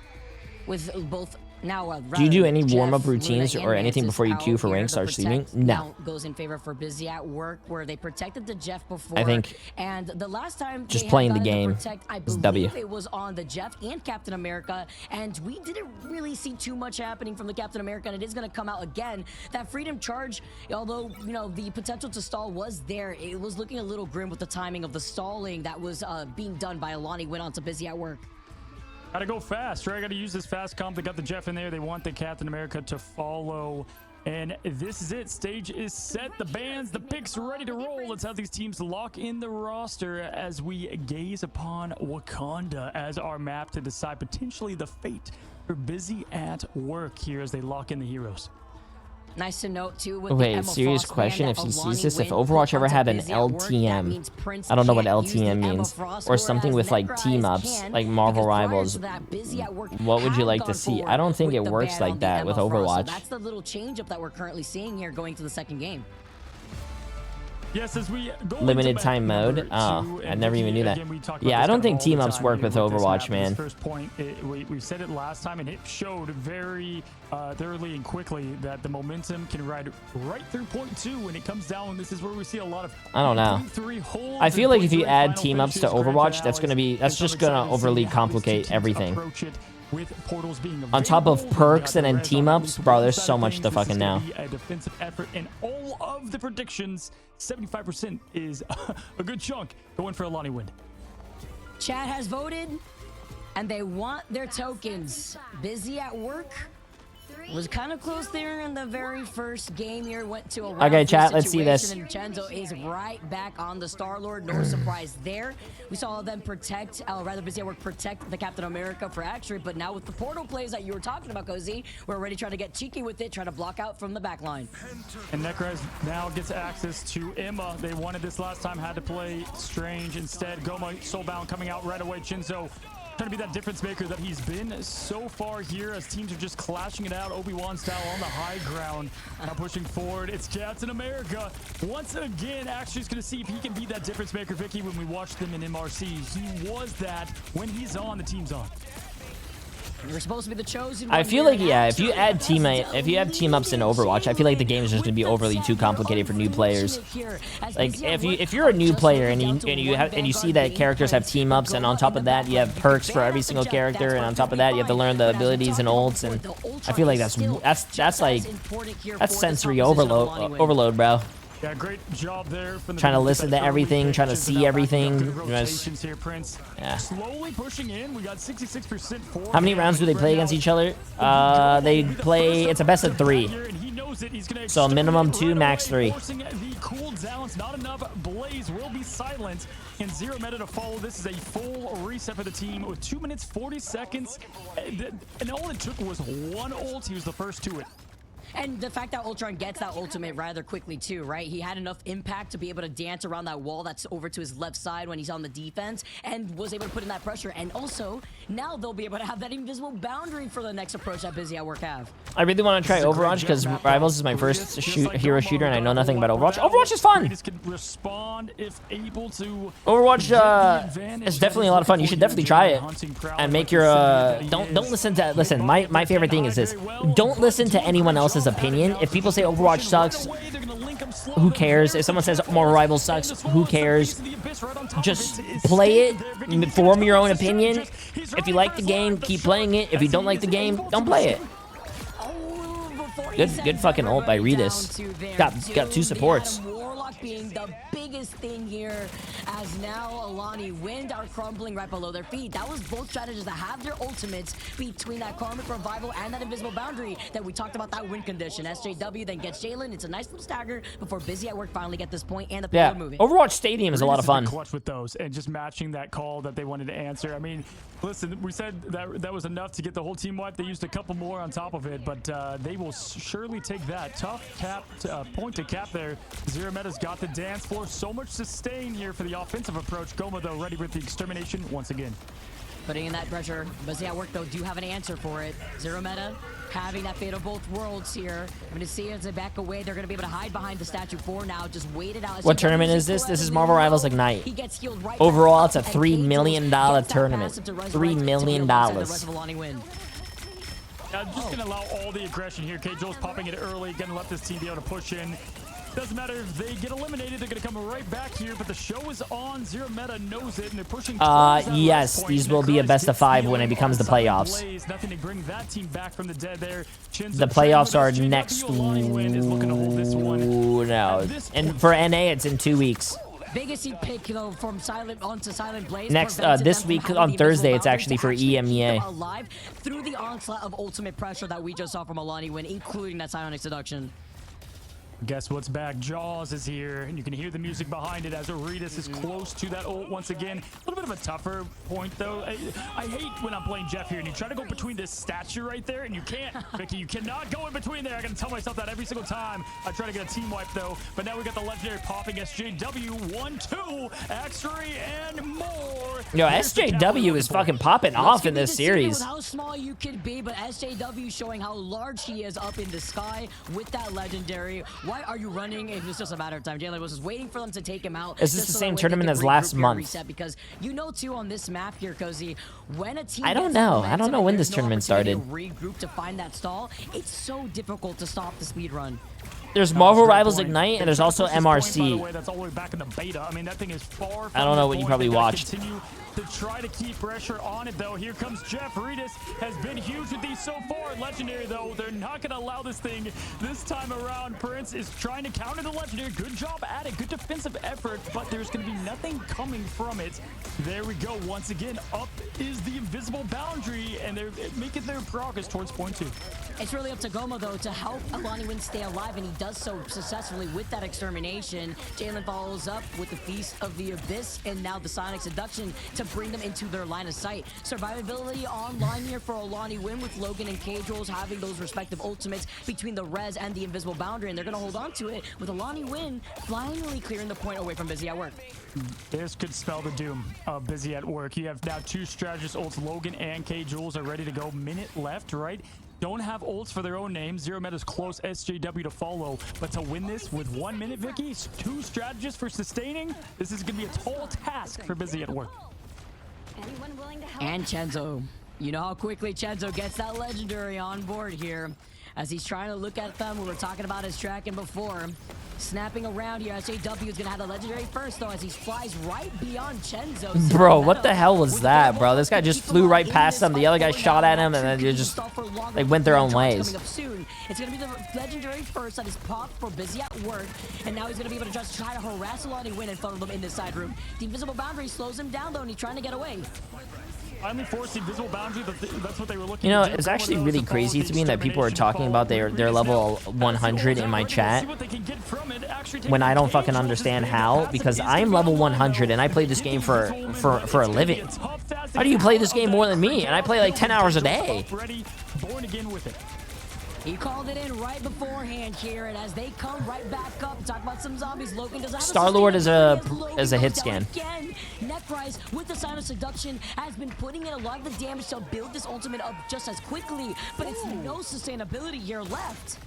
With both... Now, do you do any warm-up routines or anything before you queue for rank start streaming? No. Goes in favor for Busy at Work, where they protected the Jeff before. I think. And the last time just playing the game I is W. It was on the Jeff and Captain America, and we didn't really see too much happening from the Captain America. And it is going to come out again. That Freedom Charge, although the potential to stall was there, it was looking a little grim with the timing of the stalling that was being done by AILANIWIND onto Busy at Work. Gotta go fast, right? Gotta use this fast comp. They got the Jeff in there. They want the Captain America to follow. And this is it. Stage is set. The bands, the picks ready to roll. Let's have these teams lock in the roster as we gaze upon Wakanda as our map to decide potentially the fate for Busy at Work here as they lock in the heroes. Nice to note too. With wait, serious question. If he sees this, if Overwatch ever had an LTM, I don't know what LTM means, or something with like team ups, like Marvel Rivals, what would you like to see? I don't think it works like that with Overwatch. That's the little change up that we're currently seeing here going to the second game. Yes, as we go limited time mode. Oh, I never even knew that. Yeah, I don't think team ups work with Overwatch, man. First point, we said it last time, and it showed very thoroughly and quickly that the momentum can ride right through point 2 when it comes down. This is where we see a lot of. I don't know. I feel like if you add team ups to Overwatch, that's just gonna overly complicate everything. With portals being on top of perks and then team ups, bro, there's so much to fucking know. A defensive effort, and all of the predictions, 75% is a good chunk going for AILANIWIND. Chat has voted, and they want their tokens. Busy at Work was kind of close there in the very first game here. Went to a okay, chat, let's see this. And Chenzo is right back on the Star-Lord. No surprise there. We saw them protect, rather Busy at Work protect the Captain America for Axtray, but now with the portal plays that you were talking about, Cozy, we're already trying to get cheeky with it, trying to block out from the back line. And Necrez now gets access to Emma. They wanted this last time, had to play Strange instead. Goma Soulbound coming out right away. Chinzo trying to be that difference maker that he's been so far here as teams are just clashing it out Obi-Wan style on the high ground. Now pushing forward, it's Captain America. Once again, Axtray's going to see if he can be that difference maker, Vicky. When we watched them in MRC, he was that. When he's on, the team's on. You're supposed to be the chosen. I feel like, yeah, if you have team ups in Overwatch, I feel like the game is just gonna be overly too complicated for new players. Like if you're a new player and you see that characters have team ups, and on top of that you have perks for every single character, and on top of that you have to learn the abilities and ults, and I feel like that's sensory overload, bro. Yeah, great job there from the trying to listen to everything, trying to see everything. Yeah. Slowly pushing in. We got 66% for. How many rounds do they play against each other? They play. It's a best of 3. So minimum 2, max 3. The cool downs, not enough. Blaze will be silent, and 0 meta to follow. This is a full reset for the team with 2 minutes 40 seconds, and all it took was one ult. He was the first to it. And the fact that Ultron gets that ultimate rather quickly too, right? He had enough impact to be able to dance around that wall that's over to his left side when he's on the defense and was able to put in that pressure. And also, now they'll be able to have that invisible boundary for the next approach that Busy at Work have. I really want to try Overwatch because Rivals is my first hero shooter and I know nothing about Overwatch. Overwatch is fun! Overwatch is definitely a lot of fun. You should definitely try it. And make your, don't listen to, listen, my favorite thing is this. Don't listen to anyone else's opinion. If people say Overwatch sucks, who cares? If someone says more Rivals sucks, who cares? Just play it, form your own opinion. If you like the game, keep playing it. If you don't like the game, don't play it. Good fucking ult by Redis. Got 2 supports. Being the biggest thing here, as now AILANIWIND are crumbling right below their feet. That was both strategists that have their ultimates between that Karmic Revival and that invisible boundary that we talked about, that win condition. SJW then gets Jalen. It's a nice little stagger before Busy at Work finally get this point and the payload moving. Overwatch Stadium is a lot of fun. Clutch with those and just matching that call that they wanted to answer. I mean, listen, we said that was enough to get the whole team wipe. They used a couple more on top of it, but they will surely take that tough cap point to cap there. Zero Meta's got the dance floor. So much sustain here for the offensive approach. Goma, though, ready with the extermination once again. Putting in that pressure. Busy at Work, though, do have an answer for it. Zero Meta having that fate of both worlds here. I'm going to see as they back away. They're going to be able to hide behind the statue for now. Just wait it out. What tournament is this? This is Marvel Rivals Ignite. Overall, it's a $3 million tournament. $3 million. Just going to allow all the aggression here. K-Joel's popping it early. Going to let this team be able to push in. Doesn't matter if they get eliminated, they're going to come right back here, but the show is on. Zero Meta knows it, and they're pushing yes, these will be a best of 5 when it becomes the playoffs. Nothing to bring that team back from the dead there. The playoffs are next. No. And for NA, it's in 2 weeks. Biggest pick, though, from Silent onto Silent Blaze. Next, this week on Thursday, it's actually for EMEA. Alive through the onslaught of ultimate pressure that we just saw from AILANIWIND, including that Psionic Seduction. Guess what's back? Jaws is here, and you can hear the music behind it as Aridus is close to that ult once again. A little bit of a tougher point, though. I hate when I'm playing Jeff here, and you try to go between this statue right there, and you can't. Vicky, you cannot go in between there. I gotta tell myself that every single time I try to get a team wipe, though. But now we got the legendary popping SJW, 1-2, X-Ray, and more. Yo, SJW is fucking popping off in this series. How small you could be, but SJW showing how large he is up in the sky with that legendary. Why are you running? It was just a matter of time. Jalen was just waiting for them to take him out. Is this the same tournament as last month? Reset, because you know, too, on this map here, Cozy, when a team I don't know when this tournament started. Regroup to find that stall. It's so difficult to stop the speed run. There's Marvel Rivals Ignite, and there's also MRC. That's all the way back in the beta. I mean, that thing is far. I don't know what you probably watched. To try to keep pressure on it, though. Here comes Jeff. Redis has been huge with these so far. Legendary, though, they're not going to allow this thing this time around. Prince is trying to counter the Legendary. Good job at it. Good defensive effort, but there's going to be nothing coming from it. There we go. Once again, up is the invisible boundary, and they're making their progress towards point 2. It's really up to Goma, though, to help AILANIWIND stay alive, and he does so successfully with that extermination. Jalen follows up with the Feast of the Abyss, and now the Sonic Seduction to bring them into their line of sight. Survivability online here for AILANIWIND with Logan and K-Jules having those respective ultimates between the Res and the invisible boundary, and they're going to hold on to it with AILANIWIND finally clearing the point away from Busy at Work. This could spell the doom of Busy at Work. You have now 2 strategist ults. Logan and K-Jules are ready to go. Minute left, right? Don't have ults for their own names. Zero Meta's close. SJW to follow. But to win this with 1 minute, Vicky, 2 strategists for sustaining, this is going to be a tall task for Busy at Work. Anyone willing to help? And Chenzo. You know how quickly Chenzo gets that legendary on board here. As he's trying to look at them, we were talking about his tracking before. Snapping around here, SJW is going to have the legendary first, though, as he flies right beyond Chenzo. Bro, what the hell was that, bro? This guy just flew right past him. The other guy shot at him, and then they just went their own ways. It's going to be the legendary first that is popped for Busy at Work, and now he's going to be able to just try to harass AILANIWIND and funnel them in this side room. The invisible boundary slows him down, though, and he's trying to get away. Finally forced the invisible boundary, but that's what they were looking. You know, it's actually really crazy to me that people are talking about their level 100 in my chat when I don't fucking understand how, because I'm level 100 and I play this game for a living. How do you play this game more than me? And I play like 10 hours a day. Born again with it. He called it in right beforehand here, and as they come right back up, talk about some zombies. Logan does have Star-Lord is a hit scan. Again, Necrise with the sign of seduction has been putting in a lot of the damage to build this ultimate up just as quickly, but it's no sustainability here left.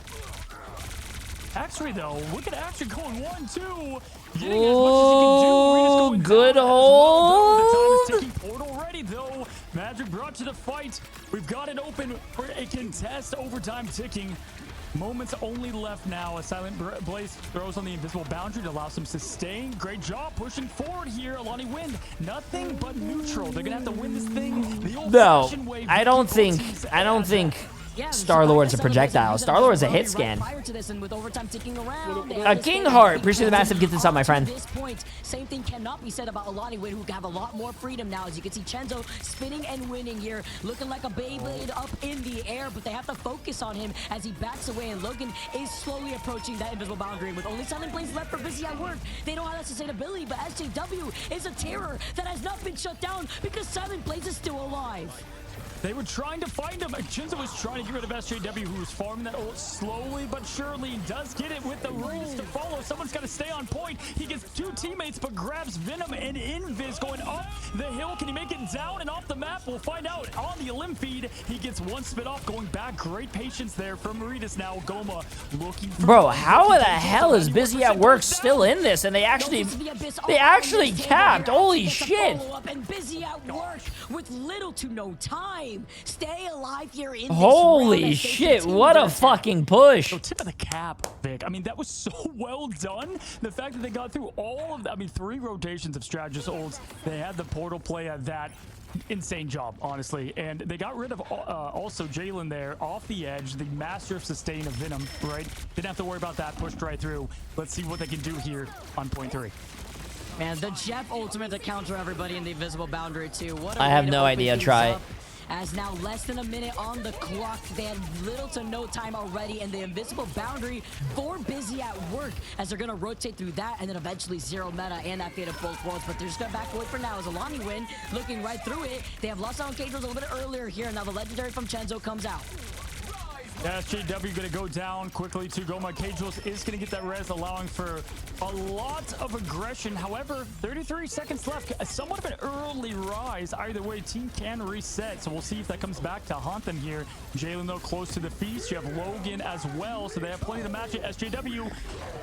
Actually, though, look at Action going 1-2. Oh, good hold. The time is ticking. Portal ready, though. Magic brought to the fight. We've got it open for a contest. Overtime ticking. Moments only left now. A Silent Blaze throws on the invisible boundary to allow some sustain. Great job pushing forward here. AILANIWIND, nothing but neutral. They're gonna have to win this thing the old-fashioned way. I don't think Star-Lord's a projectile. Star-Lord's a hit scan. King Heart, appreciate the massive gift this up, my friend. At this point, same thing cannot be said about AILANIWIND, who have a lot more freedom now. As you can see, Chenzo spinning and winning here, looking like a Beyblade up in the air, but they have to focus on him as he backs away, and Logan is slowly approaching that invisible boundary. With only Silent Blaze left for Busy at Work, they don't have that sustainability, but SJW is a terror that has not been shut down because Silent Blaze is still alive. They were trying to find him. Chinza was trying to get rid of SJW, who was farming that ult slowly but surely. Does get it with the rules to follow. Someone's got to stay on point. He gets two teammates, but grabs Venom and Invis going up the hill. Can he make it down and off the map? We'll find out on the Elim feed. He gets one spit off, going back. Great patience there from Maritas now. Goma looking for... Bro, how the hell is Busy at Work still in this? And they actually capped. Holy shit. And Busy at Work with little to no time. Stay alive here in holy shit, what a fucking push. So tip of the cap, Vic. I mean, that was so well done. The fact that they got through all of that, I mean, 3 rotations of strategist ults. They had the portal play at that. Insane job, honestly. And they got rid of also Jalen there off the edge, the master of sustain of Venom, right? Didn't have to worry about that, pushed right through. Let's see what they can do here on point 3. Man, the Jeff ultimate to counter everybody in the invisible boundary too. What I have no idea, try it. As now less than a minute on the clock, they had little to no time already, and the invisible boundary for Busy at Work as they're gonna rotate through that, and then eventually zero meta and that fate of both worlds. But they're just gonna back away for now as AILANIWIND looking right through it. They have lost out on Cage a little bit earlier here, and now the legendary from Chenzo comes out. SJW gonna go down quickly to Goma. Cagelos is gonna get that res, allowing for a lot of aggression. However, 33 seconds left. Somewhat of an early rise. Either way, team can reset. So we'll see if that comes back to haunt them here. Jalen, though, close to the feast. You have Logan as well, so they have plenty to match it. SJW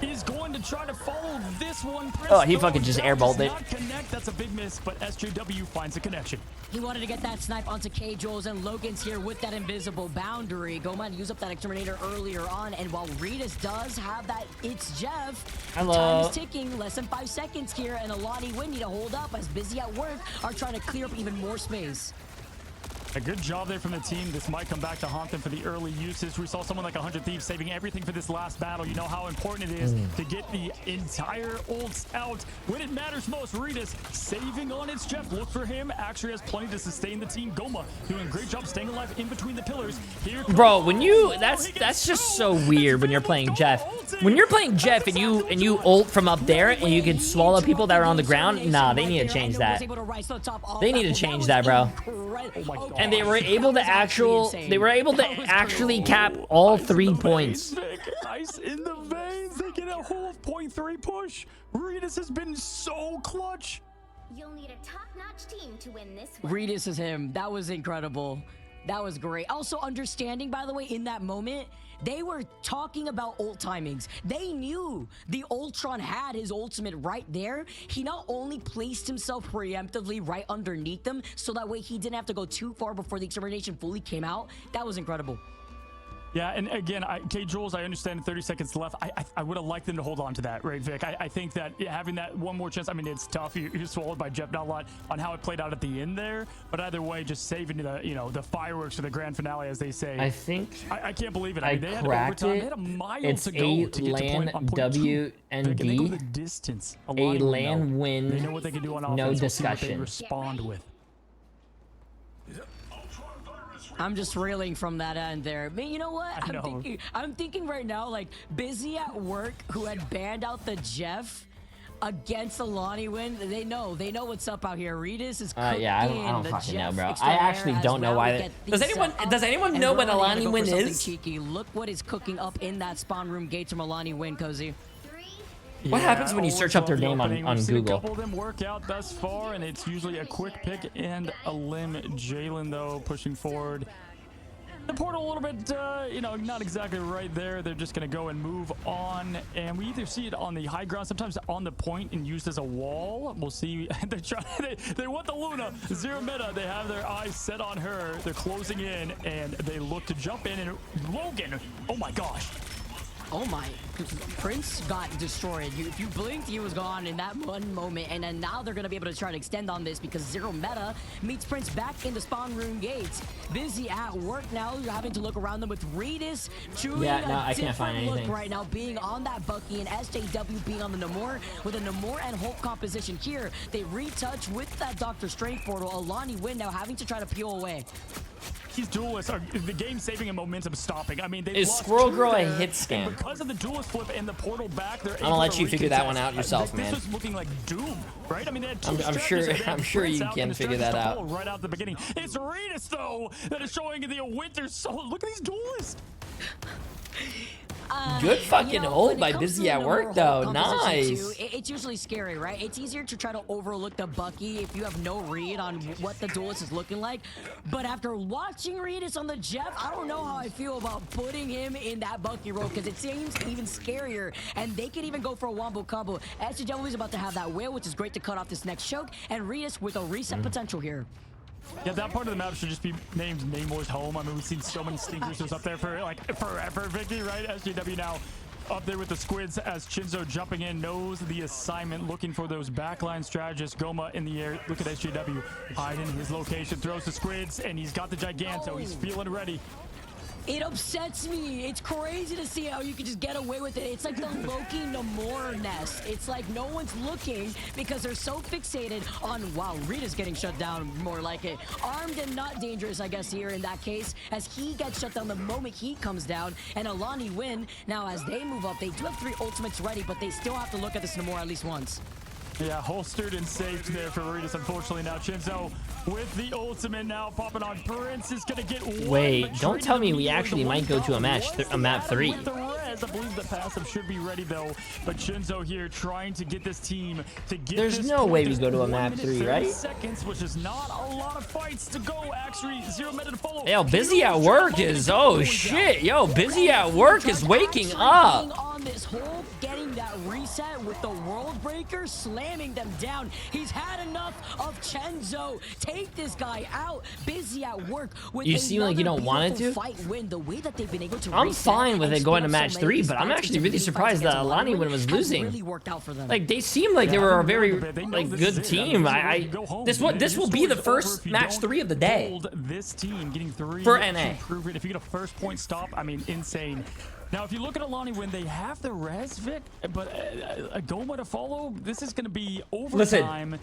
is going to try to follow this one. Oh, he fucking just airbolted it. Not connect. That's a big miss, but SJW finds a connection. He wanted to get that snipe onto Cagelos, and Logan's here with that invisible boundary. Goma use up that exterminator earlier on, and while Ritas does have that, it's Jeff. Time is ticking, less than 5 seconds here, and AILANIWIND need to hold up as Busy at Work are trying to clear up even more space. A good job there from the team. This might come back to haunt them for the early usage. We saw someone like 100 Thieves saving everything for this last battle. You know how important it is to get the entire ults out when it matters most. Ritas saving on its Jeff. Look for him. Actually has plenty to sustain the team. Goma doing a great job staying alive in between the pillars. Here, bro, when you that's just so weird when you're playing Jeff. When you're playing Jeff and you ult from up there and you can swallow people that are on the ground, nah, they need to change that. They need to change that, bro. And they were able to actually cap all 3 points. Ice in the veins. They get a whole .3 push. Ritas has been so clutch. You'll need a top-notch team to win this one. Ritas is him. That was incredible. That was great. Also understanding, by the way, in that moment, they were talking about ult timings. They knew the Ultron had his ultimate right there. He not only placed himself preemptively right underneath them, so that way he didn't have to go too far before the extermination fully came out. That was incredible. Yeah, and again, Jules, I understand 30 seconds left. I would have liked them to hold on to that, right, Vic? I think that having that one more chance, I mean, it's tough. You're swallowed by Jeff, not a lot on how it played out at the end there. But either way, just saving the, the fireworks for the grand finale, as they say. I think I can't believe it. I mean, they had cracked overtime. it. They had a mile it's to go to get to point on point 2. And they go the distance. AILANIWIND. They know what they can do on offense. No We'll discussion. see what they respond with. I'm just reeling from that end there. Man, you know what? I'm thinking right now, like, Busy at Work, who had banned out the Jeff. against AILANIWIND. They know what's up out here. Regis is yeah, I don't fucking know, bro. I actually don't know why. Does anyone know what AILANIWIND is? Cheeky. Look what is cooking up in that spawn room gates from AILANIWIND, Cozy. What happens when you search up their name on Google? A couple of them work out thus far, and it's usually a quick pick and a limb. Jalen, though, pushing forward. The portal a little bit, you know, not exactly right there. They're just going to go and move on. And we either see it on the high ground, sometimes on the point and used as a wall. We'll see. They're trying, they want the Luna. Zero meta. They have their eyes set on her. They're closing in, and they look to jump in. And Logan, oh my gosh. Oh my, Prince got destroyed. If you blinked, he was gone in that one moment. And then now they're going to be able to try to extend on this because Zero Meta meets Prince back in the spawn room gates. Busy at work now. You're having to look around them with Regis. I can't find anything right now, being on that Bucky, and SJW being on the Namor with a Namor and Hulk composition here. They retouch with that Doctor Strange portal. AILANIWIND now having to try to peel away. These duelists are the game saving and momentum stopping. I mean, they is Squirrel Girl a hit scam? Because of the duelist flip and the portal back, they're I'm gonna let you figure that one out yourself, man. This was looking like Doom, right? I mean, they had I'm sure you can figure that out. Right out the beginning, it's Regis though that is showing the winter soul. Look at these duelists. Good fucking hold by Busy at work though. Nice. It's usually scary, right? It's easier to try to overlook the Bucky if you have no read on what the duelist is looking like. But after watching Regis on the Jeff, I don't know how I feel about putting him in that Bucky role because it seems even scarier. And they can even go for a wombo combo. SJW is about to have that whale, which is great to cut off this next choke. And Regis with a reset potential here. Yeah, that part of the map should just be named Namor's home. I mean, we've seen so many stinkers up there for like forever, Vicky, right? SJW now up there with the squids as Chinzo jumping in, knows the assignment, looking for those backline strategists. Goma in the air. Look at SJW hiding his location, throws the squids, and he's got the Giganto. He's feeling ready. It upsets me. It's crazy to see how you can just get away with it. It's like the Loki Namor nest. It's like no one's looking because they're so fixated on, wow, Rita's getting shut down, more like it. Armed and not dangerous, I guess, here in that case, as he gets shut down the moment he comes down. And AILANIWIND, now as they move up, they do have 3 ultimates ready, but they still have to look at this Namor at least once. Yeah, holstered and saved there for Regis. Unfortunately, now Chinzo with the ultimate now popping on. Prince is gonna get one. Wait, don't tell me we actually might go to a map 3. I believe the passive should be ready though, but Chinzo here trying to get this team to get. There's no way we go to a map 3, right? Seconds, which is not a lot of fights to go. Actually, 0 meta to follow. Yo, Busy at work is shit. Yo, Busy at work is waking up. On this hole, getting that reset with the World Breaker, slamming them down. He's had enough of Chinzo. Take this guy out. Busy at work with you seem like you don't want it to. Fight win. The way that they've been able to I'm fine with it going to match 3, but I'm actually really surprised that AILANIWIND was losing. Really worked out for them. Like they seem like they were a very good team. This will be the first match 3 of the day. This team getting 3 for NA. If you get a first point stop, I mean, insane. Now, if you look at AILANIWIND, they have the res, Vic, but a Goma to follow. This is going to be overtime. Listen.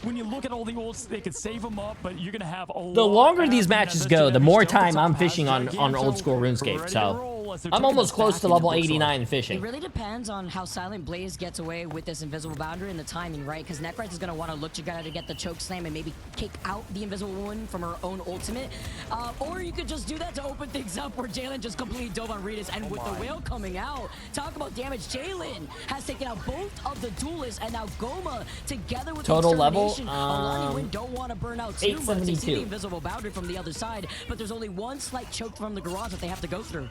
When you look at all the ults, they could save them up, but you're going to have a lot. The longer these matches go, the more time I'm fishing on old school RuneScape. So I'm almost close to level 89 fishing. It really depends on how Silent Blaze gets away with this invisible boundary and the timing, right? Because Necrite is going to want to look to get the choke slam and maybe kick out the invisible woman from her own ultimate. Or you could just do that to open things up where Jalen just completely dove on Regis. And with the whale coming out, talk about damage. Jalen has taken out both of the duelists, and now Goma together with total level. AILANIWIND don't want to burn out too much. They see the invisible boundary from the other side, but there's only one slight choke from the garage that they have to go through.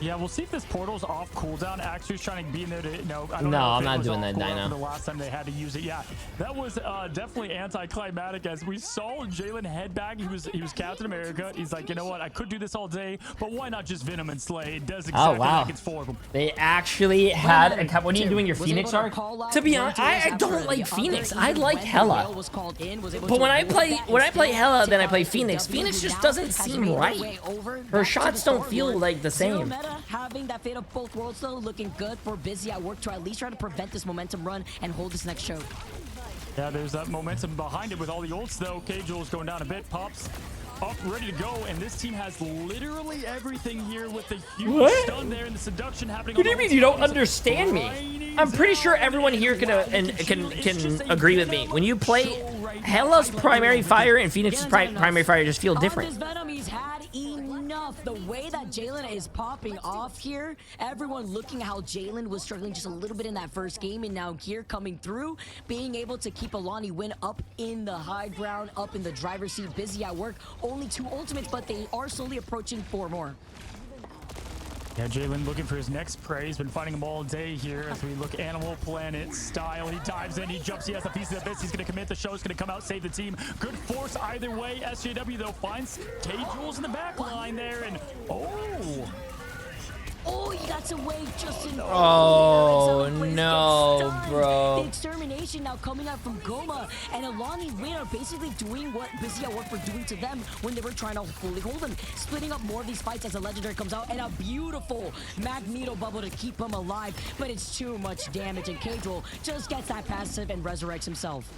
Yeah, we'll see if this portal's off cooldown. Actually's trying to be in there to, I'm not doing that, Dino. The last time they had to use it. Yeah, that was definitely anticlimactic as we saw Jalen head back. He was Captain America. He's like, you know what? I could do this all day, but why not just Venom and Slay? It does exactly like it's for them. They actually had a couple. When are you doing your Phoenix arc? To be honest, I don't like Phoenix. I like Hela. But when I play Hela, then I play Phoenix. Phoenix just doesn't seem right. Her shots don't feel like the same. Having that fate of both worlds though, looking good for Busy at work to at least try to prevent this momentum run and hold this next choke. Yeah, there's that momentum behind it with all the ults though. K-Jules going down a bit, pops up, ready to go, and this team has literally everything here with the huge stun there and the seduction happening. What do you mean you don't understand me? I'm pretty sure everyone here can agree with me. When you play Hela's primary fire and Phoenix's primary fire just feel different. The way that Jalen is popping off here, everyone looking at how Jalen was struggling just a little bit in that first game, and now here coming through, being able to keep AILANIWIND up in the high ground, up in the driver's seat, busy at work. Only 2 ultimates, but they are slowly approaching 4 more. Yeah, Jalen looking for his next prey. He's been fighting him all day here as we look Animal Planet style. He dives in, he jumps, he has a piece of the abyss. He's going to commit. The show's going to come out, save the team. Good force either way. SJW, though, finds K-Jules in the back line there, and oh, he got away just in. Oh, no, bro. The extermination now coming out from Goma, and AILANIWIND are basically doing what Busy at Work were doing to them when they were trying to fully hold them, splitting up more of these fights as a legendary comes out, and a beautiful Magneto bubble to keep him alive, but it's too much damage, and K-Jules just gets that passive and resurrects himself.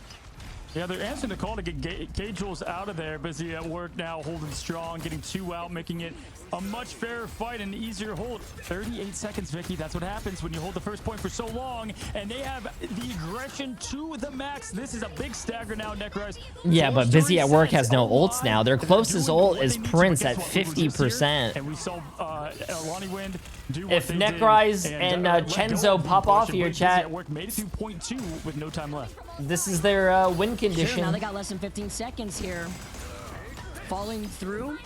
Yeah, they're answering the call to get K-Jules out of there. Busy at Work now holding strong, getting 2 out, making it a much fairer fight and easier hold. 38 seconds, Vicky. That's what happens when you hold the first point for so long. And they have the aggression to the max. This is a big stagger now, Necrise. Yeah, but Busy at Work has no ults now. Their closest ult is Prince at 50%. And we saw AILANIWIND do what if they Necrise did and Chenzo pop off here, chat. Made it to point 2 with no time left. This is their win condition. Sure, now they got less than 15 seconds here. Falling through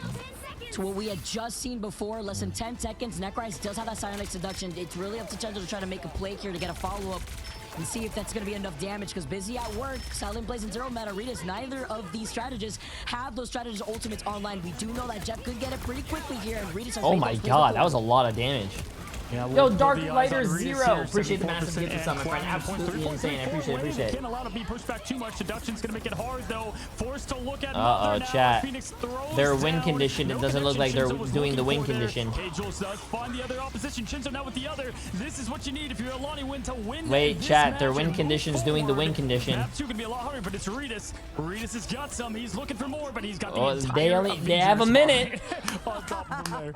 to what we had just seen before, less than 10 seconds. Necrise does have that Silent Seduction. It's really up to Chenzo to try to make a play here to get a follow-up and see if that's going to be enough damage, because Busy at Work, Silent Blaze, and Zero Mataritas, neither of these strategists have those strategist ultimates online. We do know that Jeff could get it pretty quickly here, and Reedus has oh my god, that was a lot of damage. Yeah, yo, Dark Lighter Zero. Appreciate the massive gift of summer, friend. Absolutely insane. I appreciate it. Can't allow to be pushed back too much. Seduction's gonna make it hard though. Forced to look at chat. Their win condition. It doesn't look like they're doing the win condition. K-Jules does find the other opposition. Chenzo now with the other. This is what you need if you're AILANIWIND to win. Wait, chat. Their win condition's doing the win condition. Map 2 gonna be a lot harder, but it's Reedus. Reedus has got some. He's looking for more, but he's got the entire they have a minute. On top of him there.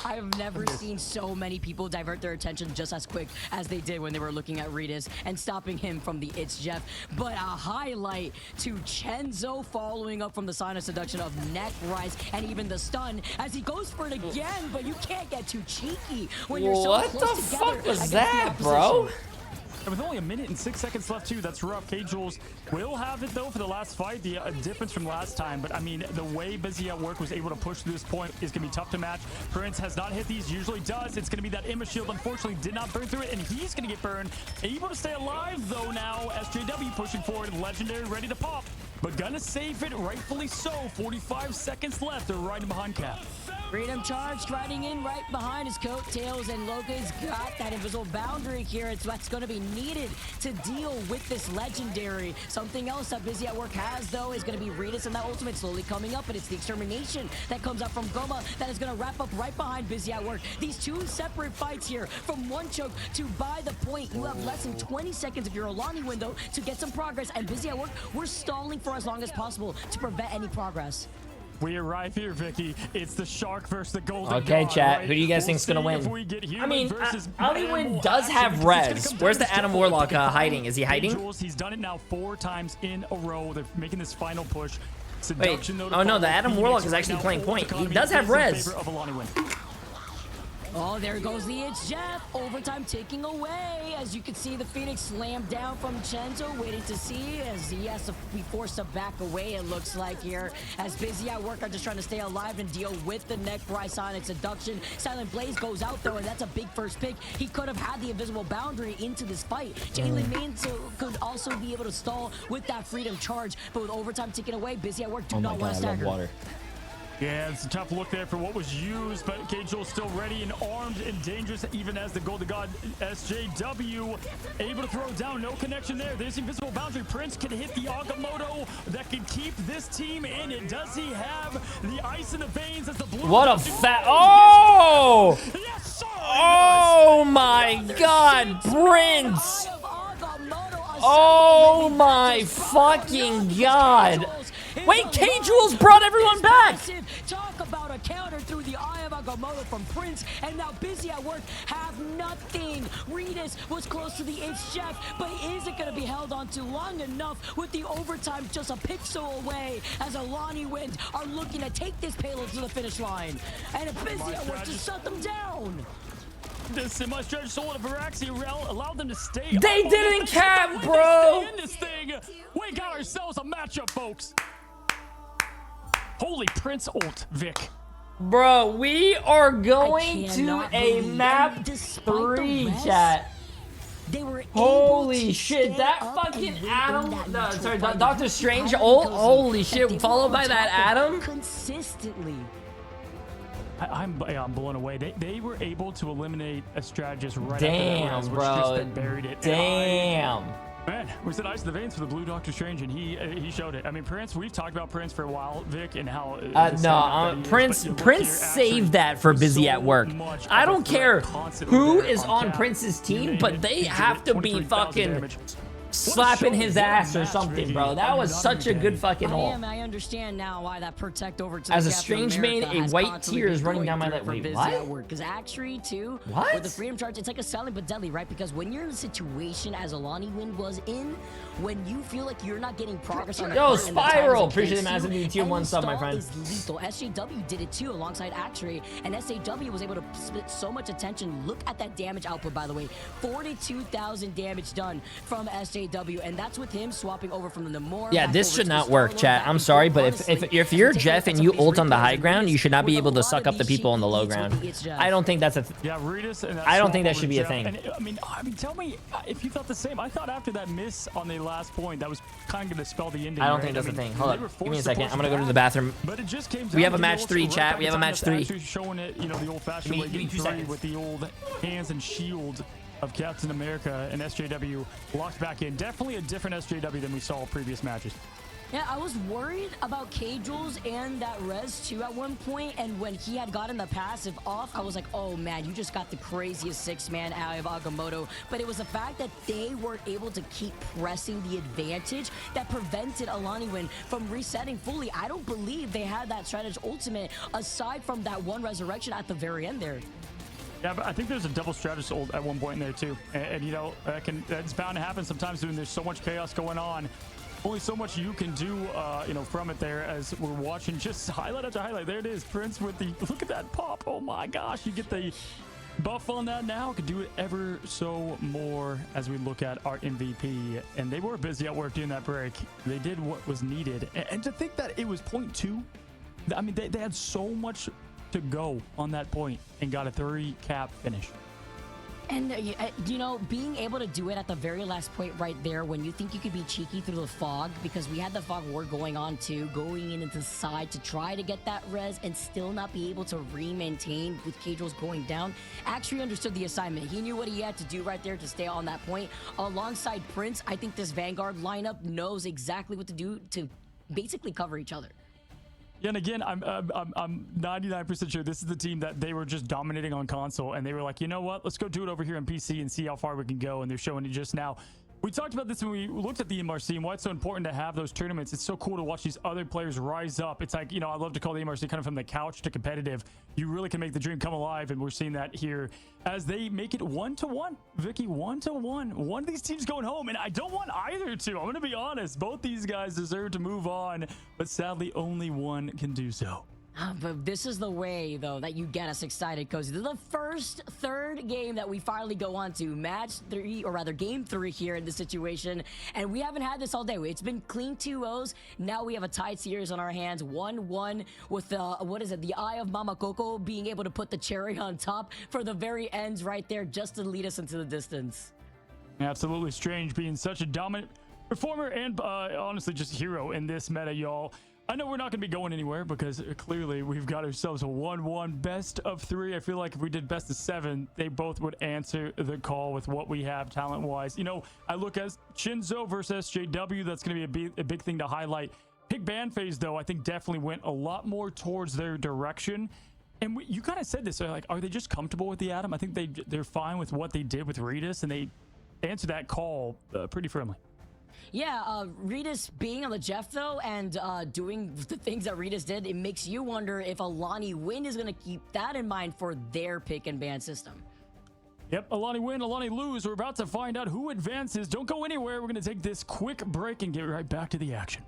I have never seen so many people divert their attention just as quick as they did when they were looking at Reedus and stopping him from the It's Jeff. But a highlight to Chenzo following up from the Silent Seduction of Necrise and even the stun as he goes for it again, but you can't get too cheeky when you're so close together. What the fuck was that, bro? With only 1 minute and 6 seconds left, too, that's rough. K-Jules will have it, though, for the last fight. The difference from last time. But, I mean, the way Busy at Work was able to push to this point is going to be tough to match. Prince has not hit these, usually does. It's going to be that Imma shield, unfortunately, did not burn through it, and he's going to get burned. Able to stay alive, though, now. SJW pushing forward. Legendary ready to pop. But gonna save it, rightfully so. 45 seconds left. They're riding behind Cap. Freedom Charge riding in right behind his coattails, and Loga's got that invisible boundary here. It's what's going to be needed to deal with this legendary. Something else that Busy at Work has, though, is going to be Reedus and that ultimate slowly coming up, and it's the extermination that comes out from Goma that is going to wrap up right behind Busy at Work. These 2 separate fights here, from 1 choke to by the point. You have less than 20 seconds if you're AILANIWIND, though, to get some progress, and Busy at Work, we're stalling for as long as possible to prevent any progress. We arrive here, Vicky. It's the shark versus the golden okay, god, chat. Right? Who do you guys think's gonna win? I mean, AILANIWIND does have res. Where's the Adam Warlock hiding? Is he hiding? He's done it now 4 times in a row. They're making this final push. Wait. Oh no, the Adam Warlock is actually playing point. He does have res. Oh, there goes the It's Jeff. Overtime taking away. As you can see, the Phoenix slammed down from Chenzo, waiting to see as he has to be forced to back away, it looks like here. As Busy at Work are just trying to stay alive and deal with the Necrise Sonic Seduction. Silent Blaze goes out, though, and that's a big first pick. He could have had the invisible boundary into this fight. Jalen Manso could also be able to stall with that Freedom Charge, but with overtime taken away, Busy at Work do not want to stagger. Water. Yeah, it's a tough look there for what was used, but K-Jules still ready and armed and dangerous, even as the Golden God SJW able to throw down. No connection there. There's the invisible boundary. Prince can hit the Agamotto that can keep this team in it. Does he have the ice in the veins as the blue? What a fat! Oh! Yes, sir! Oh my God, Prince! Oh my fucking God! Wait, K-Jules brought everyone back. Talk about a counter through the Eye of Agamotto from Prince, and now Busy at Work have nothing. Regis was close to the inch check, but is it going to be held on to long enough with the overtime just a pixel away as AILANIWIND are looking to take this payload to the finish line. And Busy at Work just shut them down. This semi-stretch sold of Viraxi allowed them to stay. They didn't cap, bro. In this thing. We got ourselves a matchup, folks. Holy Prince ult, Vic. Bro, we are going to a map 3, chat. They were holy shit, that fucking Adam, sorry, Doctor Strange ult, holy shit, followed by that Adam? Consistently. I'm blown away. They were able to eliminate a strategist right damn, after the bro. just then buried it. Damn. Man, we said ice in the veins for the blue Doctor Strange, and he showed it. I mean, Prince, we've talked about Prince for a while, Vic, and how... Prince saved that for Busy at Work. I don't care who is on Prince's team, but they have to be fucking... slapping his ass or something, bro. That was such a good fucking ult. I understand now why that protect over to as a strange main, a white tear is running down my leg. Wait, what? Because actually, too, what? With the freedom charge, it's like a silent but deadly, right? Because when you're in a situation as AILANIWIND was in, when you feel like you're not getting progress on yo, Spiral! Appreciate the massive new tier 1 sub, my friend. SJW did it too alongside Actuary, and SJW was able to split so much attention. Look at that damage output, by the way. 42,000 damage done from SJW, and that's with him swapping over from the Namor. Yeah, this should not work, chat. I'm sorry, but if you're Jeff and you ult on the high ground, you should not be able to suck up the people on the low ground. I don't think that's a I don't think that should be a thing. And I mean, tell me if you thought the same. I thought after that miss on the last point, that was kind of going to spell the ending. I don't think that's a thing. Hold up. Give me a second. I'm going to go to the bathroom. But it just came we have a match 3, chat. We have a match 3. Showing it, you know, the old-fashioned way, getting 3 with the old hands and shield of Captain America, and SJW locked back in. Definitely a different SJW than we saw in previous matches. Yeah, I was worried about K-Jules and that res too at one point, and when he had gotten the passive off, I was like, oh man, you just got the craziest 6-man out of Agamotto. But it was the fact that they were able to keep pressing the advantage that prevented AILANIWIND from resetting fully. I don't believe they had that strategy ultimate aside from that one resurrection at the very end there. Yeah, but I think there's a double strategist ult at one point in there too, and you know, that's bound to happen sometimes when there's so much chaos going on. Only so much you can do, you know, from it there as we're watching just highlight after highlight. There it is, Prince with the, look at that pop. Oh my gosh, you get the buff on that now. Could do it ever so more as we look at our MVP. And they were busy at work doing that break. They did what was needed. And to think that it was 0.2, I mean, they had so much to go on that point and got a 3-cap finish. And, you know, being able to do it at the very last point right there when you think you could be cheeky through the fog, because we had the fog war going on too, going in into the side to try to get that res and still not be able to re-maintain with K-Jules going down. Actually understood the assignment. He knew what he had to do right there to stay on that point. Alongside Prince, I think this Vanguard lineup knows exactly what to do to basically cover each other. Yeah, and again, I'm 99% sure this is the team that they were just dominating on console, and they were like, you know what, let's go do it over here on PC and see how far we can go, and they're showing it just now. We talked about this when we looked at the MRC and why it's so important to have those tournaments. It's so cool to watch these other players rise up. It's like, you know, I love to call the MRC kind of from the couch to competitive. You really can make the dream come alive, and we're seeing that here as they make it 1-1. Vicky, 1-1. One of these teams going home, and I don't want either to. I'm going to be honest. Both these guys deserve to move on, but sadly, only one can do so. But this is the way, though, that you get us excited, because this is the third game that we finally go on to. Match 3, or rather game 3 here in this situation. And we haven't had this all day. It's been clean 2-0s. Now we have a tied series on our hands. 1-1 with, what is it, the Eye of Mama Coco being able to put the cherry on top for the very ends right there just to lead us into the distance. Absolutely strange being such a dominant performer and honestly just hero in this meta, y'all. I know we're not going to be going anywhere because clearly we've got ourselves a 1-1 best of 3. I feel like if we did best of 7, they both would answer the call with what we have talent-wise. You know, I look at Shinzo versus SJW. That's going to be a big thing to highlight. Pick ban phase, though, I think definitely went a lot more towards their direction. And you kind of said this, like, are they just comfortable with the Atom? I think they're fine with what they did with Regis, and they answered that call pretty firmly. Yeah, Regis being on the Jeff though, and doing the things that Regis did, it makes you wonder if AILANIWIND is gonna keep that in mind for their pick and ban system. Yep, AILANIWIND, Alani lose. We're about to find out who advances. Don't go anywhere. We're gonna take this quick break and get right back to the action.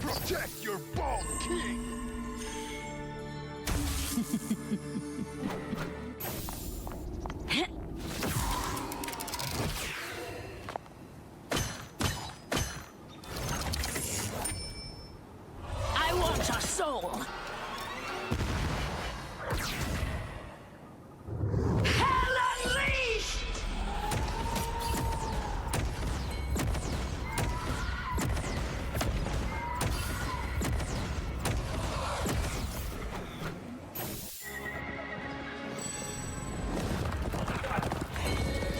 Protect your bald king! I want your soul! Hell unleashed!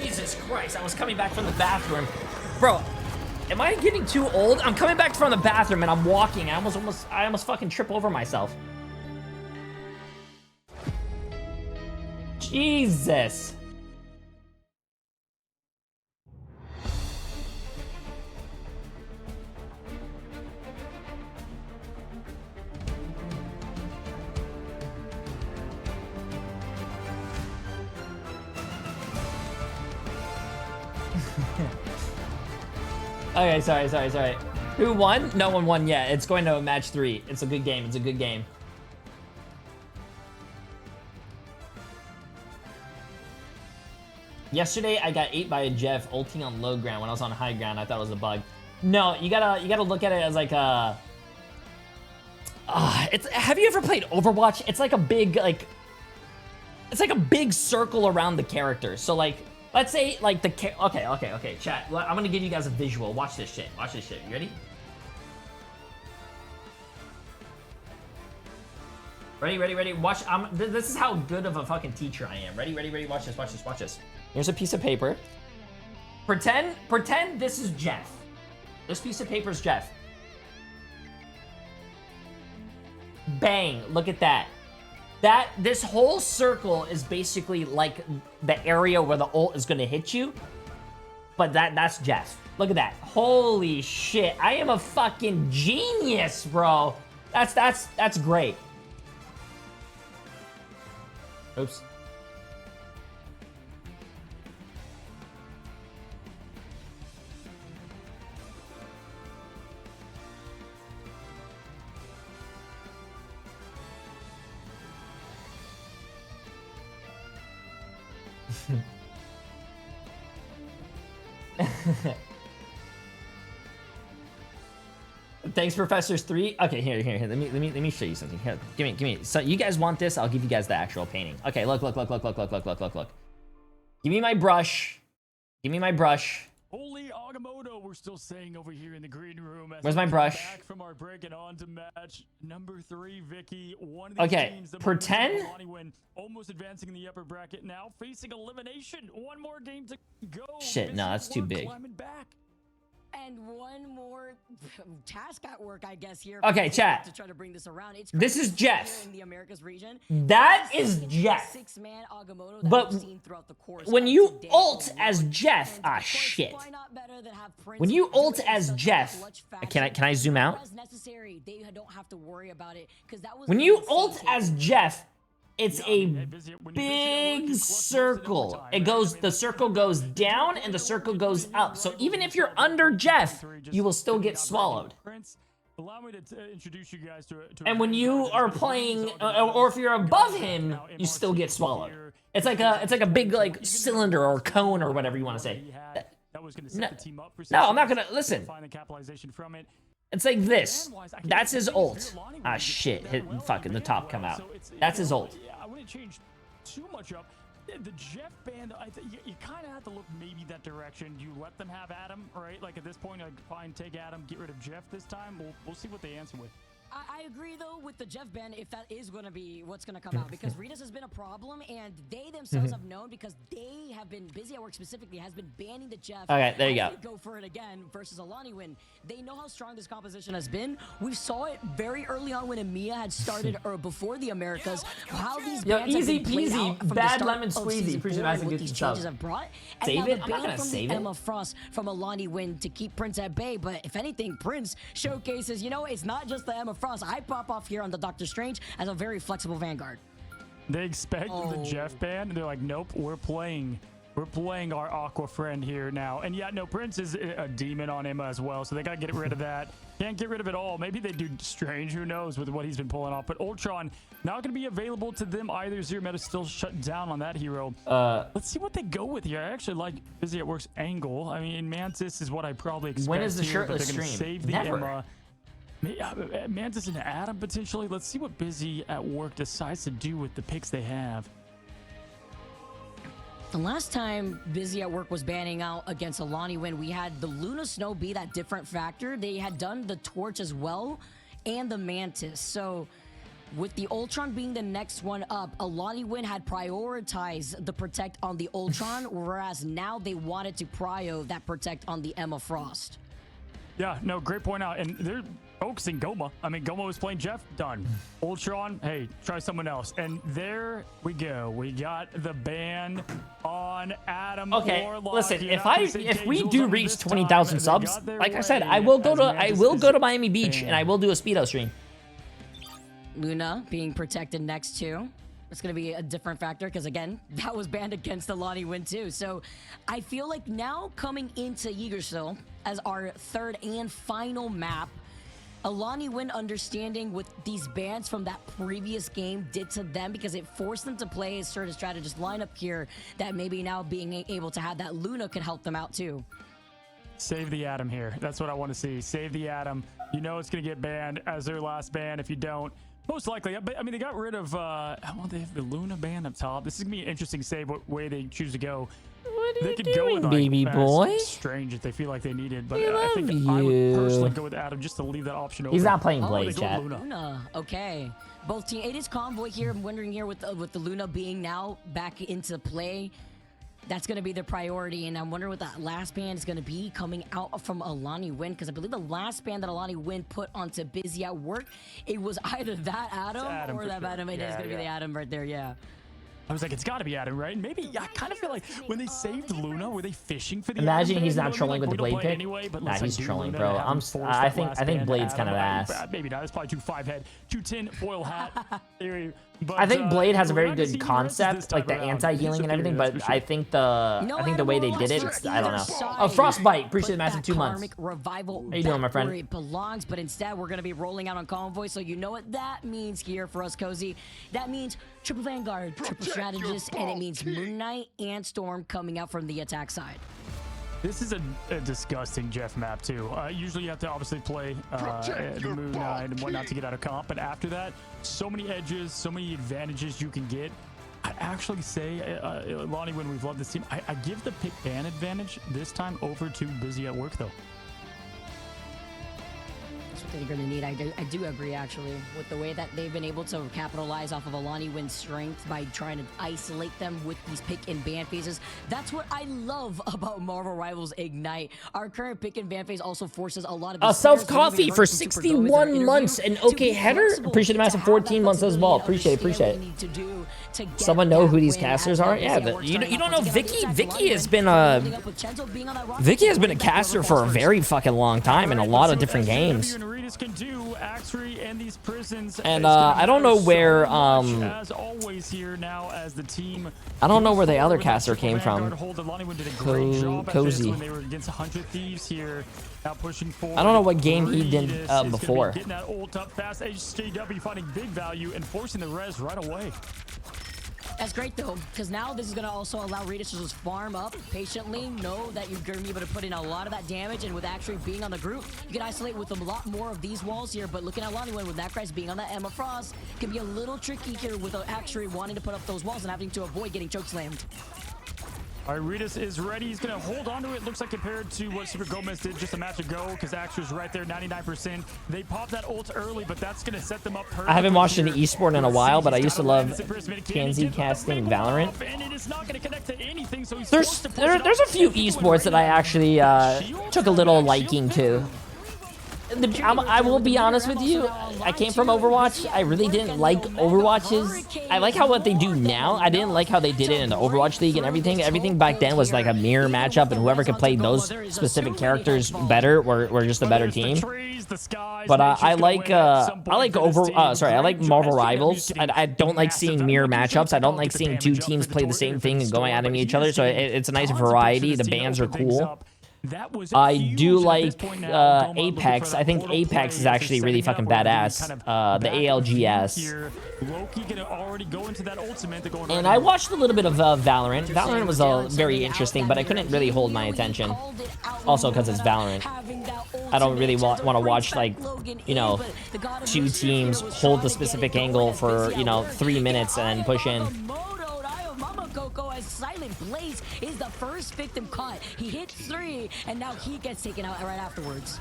Jesus Christ, I was coming back from the bathroom. Bro, am I getting too old? I'm coming back from the bathroom and I'm walking. I almost fucking trip over myself. Jesus. Okay, sorry. Who won? No one won yet. It's going to match 3. It's a good game. It's a good game. Yesterday, I got ate by a Jeff ulting on low ground. When I was on high ground, I thought it was a bug. No, you gotta look at it as like a... have you ever played Overwatch? It's like a big, it's like a big circle around the character. So like, let's say like okay, chat. I'm gonna give you guys a visual. Watch this shit. You ready? Ready. Watch. This is how good of a fucking teacher I am. Ready. Watch this. Here's a piece of paper. Pretend this is Jeff. This piece of paper is Jeff. Bang! Look at that. This whole circle is basically like the area where the ult is gonna hit you. But that's Jeff. Look at that. Holy shit. I am a fucking genius, bro. That's great. Oops. Thanks, Professors 3. Okay, here. Let me show you something. Here, give me. So you guys want this? I'll give you guys the actual painting. Okay, look. Give me my brush. Holy Agamotto, we're still saying over here in the green room. Where's my brush? Back from our break and on to match number 3, Vicky. One of these teams, the pretend. AILANIWIND, almost advancing in the upper bracket now, facing elimination. One more game to go. Shit, no, that's too big. Back. And one more task at work, I guess, here. Okay, chat. To try to bring this around. This is Jeff. In the Americas region. That is Jeff. But when you ult as Jeff, shit. When you ult as Jeff, can I zoom out? When you ult as Jeff, it's a big circle. The circle goes down and the circle goes up. So even if you're under Jeff, you will still get swallowed. Allow me to introduce you guys to and when you are playing, or if you're above him, you still get swallowed. It's like a big like cylinder or cone or whatever you want to say. No, I'm not gonna listen. It's like this. That's his ult. Shit. Fucking the top come out. That's his ult. I wouldn't change too much up. The Jeff band, you kind of have to look maybe that direction. You let them have Adam, right? Like at this point, I'd fine, take Adam, get rid of Jeff this time. We'll see what they answer with. I agree though with the Jeff ban if that is going to be what's going to come out, because Ritas has been a problem and they themselves have known, because they have been busy at work specifically has been banning the Jeff. Okay, there you go. Go for it again versus AILANIWIND. They know how strong this composition has been. We saw it very early on when EMEA had started or before the Americas. How these bans easy have been played peasy, out from bad the start lemon of squeezy. season Appreciate 4 it, what good these stuff. changes have brought. And Save now it? the I'm not ban gonna from save the it. Emma Frost from AILANIWIND to keep Prince at bay. But if anything, Prince showcases, you know, it's not just the Emma Frost. I pop off here on the Doctor Strange as a very flexible Vanguard. They expect the Jeff ban, and they're like, nope, we're playing our Aqua friend here now. And yeah, no, Prince is a demon on Emma as well, so they gotta get rid of that. Can't get rid of it all. Maybe they do Strange, who knows, with what he's been pulling off. But Ultron not gonna be available to them either. Zero Meta still shut down on that hero. Let's see what they go with here. I actually like Busy at Work's angle. I mean, Mantis is what I probably expect. When is the here, shirtless but they're gonna stream? save the Never. Emma. Mantis and Adam potentially. Let's see what Busy at Work decides to do with the picks they have. The last time Busy at Work was banning out against AILANIWIND, we had the Luna Snow be that different factor. They had done the Torch as well and the Mantis. So with the Ultron being the next one up, AILANIWIND had prioritized the Protect on the Ultron, whereas now they wanted to prio that Protect on the Emma Frost. Yeah, no, great point out. And they're focusing Goma. I mean, Goma was playing Jeff, done. Ultron, hey, try someone else. And there we go. We got the ban on Adam. Okay, Warlock. listen, You're if not gonna say we Jules do on reach this 20,000 time. subs, They got their like I said, way I will go as to Miami Beach and I will do a speedo stream. Luna being protected next to. It's going to be a different factor because, again, that was banned against AILANIWIND too. So I feel like now coming into Yggdrasil as our third and final map, AILANIWIND understanding what these bans from that previous game did to them, because it forced them to play a certain strategist lineup here that maybe now being able to have that Luna could help them out too. Save the Atom here. That's what I want to see. Save the Atom. You know it's going to get banned as their last ban if you don't. Most likely. But I mean, they got rid of, well, they have the Luna ban up top. This is going to be an interesting save what way they choose to go. They could go with, like, baby boy? Strange if they feel like they need it. But We I think love I would you. personally go with Adam just to leave that option open. He's not playing They Blades go yet. with Luna. Luna, okay. Both team. It is Convoy here. I'm wondering here with the Luna being now back into play. That's going to be their priority, and I'm wondering what that last ban is going to be coming out from AILANIWIND, because I believe the last ban that AILANIWIND put onto Busy at Work, it was either that Adam or that Adam. It is going to be the Adam right there, yeah. I was like, it's got to be Adam, right? And maybe I kind of feel like when they saved Luna, were they fishing for the Imagine Adam he's ban? not You know what I trolling mean? with Like, the we don't Blade play it pick. anyway, but Nah, let's, he's like, do trolling, Luna bro. and have him force I that think last ban to Blade's Adam. kind of ass. Maybe not. It's probably 2-5 head, 210 foil hat theory. But, I think Blade has a we're very not gonna good see concept, this like the time around. anti-healing and everything, That's but for sure. I think the way they did it, I don't know. Oh, Frostbite! Appreciate the massive 2 months. Revival How you doing, my friend? where it belongs, but instead we're going to be rolling out on Convoy, so you know what that means here for us, Cozy. That means triple Vanguard, triple Strategist, and it means Moon Knight and Storm coming out from the attack side. This is a disgusting Jeff map too. Usually you have to obviously play the Moon Knight and whatnot to get out of comp, but after that, so many edges, so many advantages you can get. I actually say, Lonnie, when we've loved this team, I give the pick ban advantage this time over to Busy at Work though. That's what they're going to need. I do agree, actually, with the way that they've been able to capitalize off of AILANIWIND's strength by trying to isolate them with these pick and ban phases. That's what I love about Marvel Rivals Ignite. Our current pick and ban phase also forces a lot of these Self players who coffee we've for heard from Super Gomez in our 61 interview months and to okay be header. flexible, Appreciate the massive to have 14 that months as flexibility well. and Appreciate understand it. what we need to do to get Someone know that who these win casters as are? Busy Yeah, at Work you starting don't off know once again. Vicky has been Building up with Chenzo being on that roster. Vicky has been a Running back caster over for a first. very fucking long time in a lot of different games. And Aritas can do Axry and these prisons. And It's gonna I don't know matter where so much, as always here now as the team. I don't know where the other with that caster triple came from. Vanguard hold. AILANIWIND did a great job at this Cozy. when they were against 100 Thieves here. Now pushing forward. I don't know what game he did, Aritas is gonna be before. Getting that ult up fast. HJW finding big value and forcing the res right away. That's great though, because now this is going to also allow Ritas to just farm up patiently, know that you're going to be able to put in a lot of that damage, and with actually being on the group, you can isolate with a lot more of these walls here, but looking at AILANIWIND with that Christ being on that Emma Frost, can be a little tricky here with actually wanting to put up those walls and having to avoid getting chokeslammed. All right, Ritas is ready. He's going to hold on to it. Looks like compared to what Super Gomez did just a match ago, because Axer's right there, 99%. They popped that ult early, but that's going to set them up perfectly. I haven't watched any esport in a while, but I used to love Kanzi casting Valorant. There's a few esports that I actually took a little liking to. I will be honest with you. I came from Overwatch. I really didn't like Overwatches. I like how what they do now. I didn't like how they did it in the Overwatch League and everything. Everything back then was like a mirror matchup, and whoever could play those specific characters better were just a better team. But I like Marvel Rivals. I don't like seeing mirror matchups. I don't like seeing two teams play the same thing and going at each other. So it's a nice variety. The bans are cool. I do like Apex. I think Apex is actually really fucking badass. The ALGS. And I watched a little bit of Valorant. Valorant was very interesting, but I couldn't really hold my attention. Also because it's Valorant. I don't really want to watch, like, you know, two teams hold the specific angle for, you know, 3 minutes and then push in. As Silent Blaze is the first victim caught. He hit 3, and now he gets taken out right afterwards.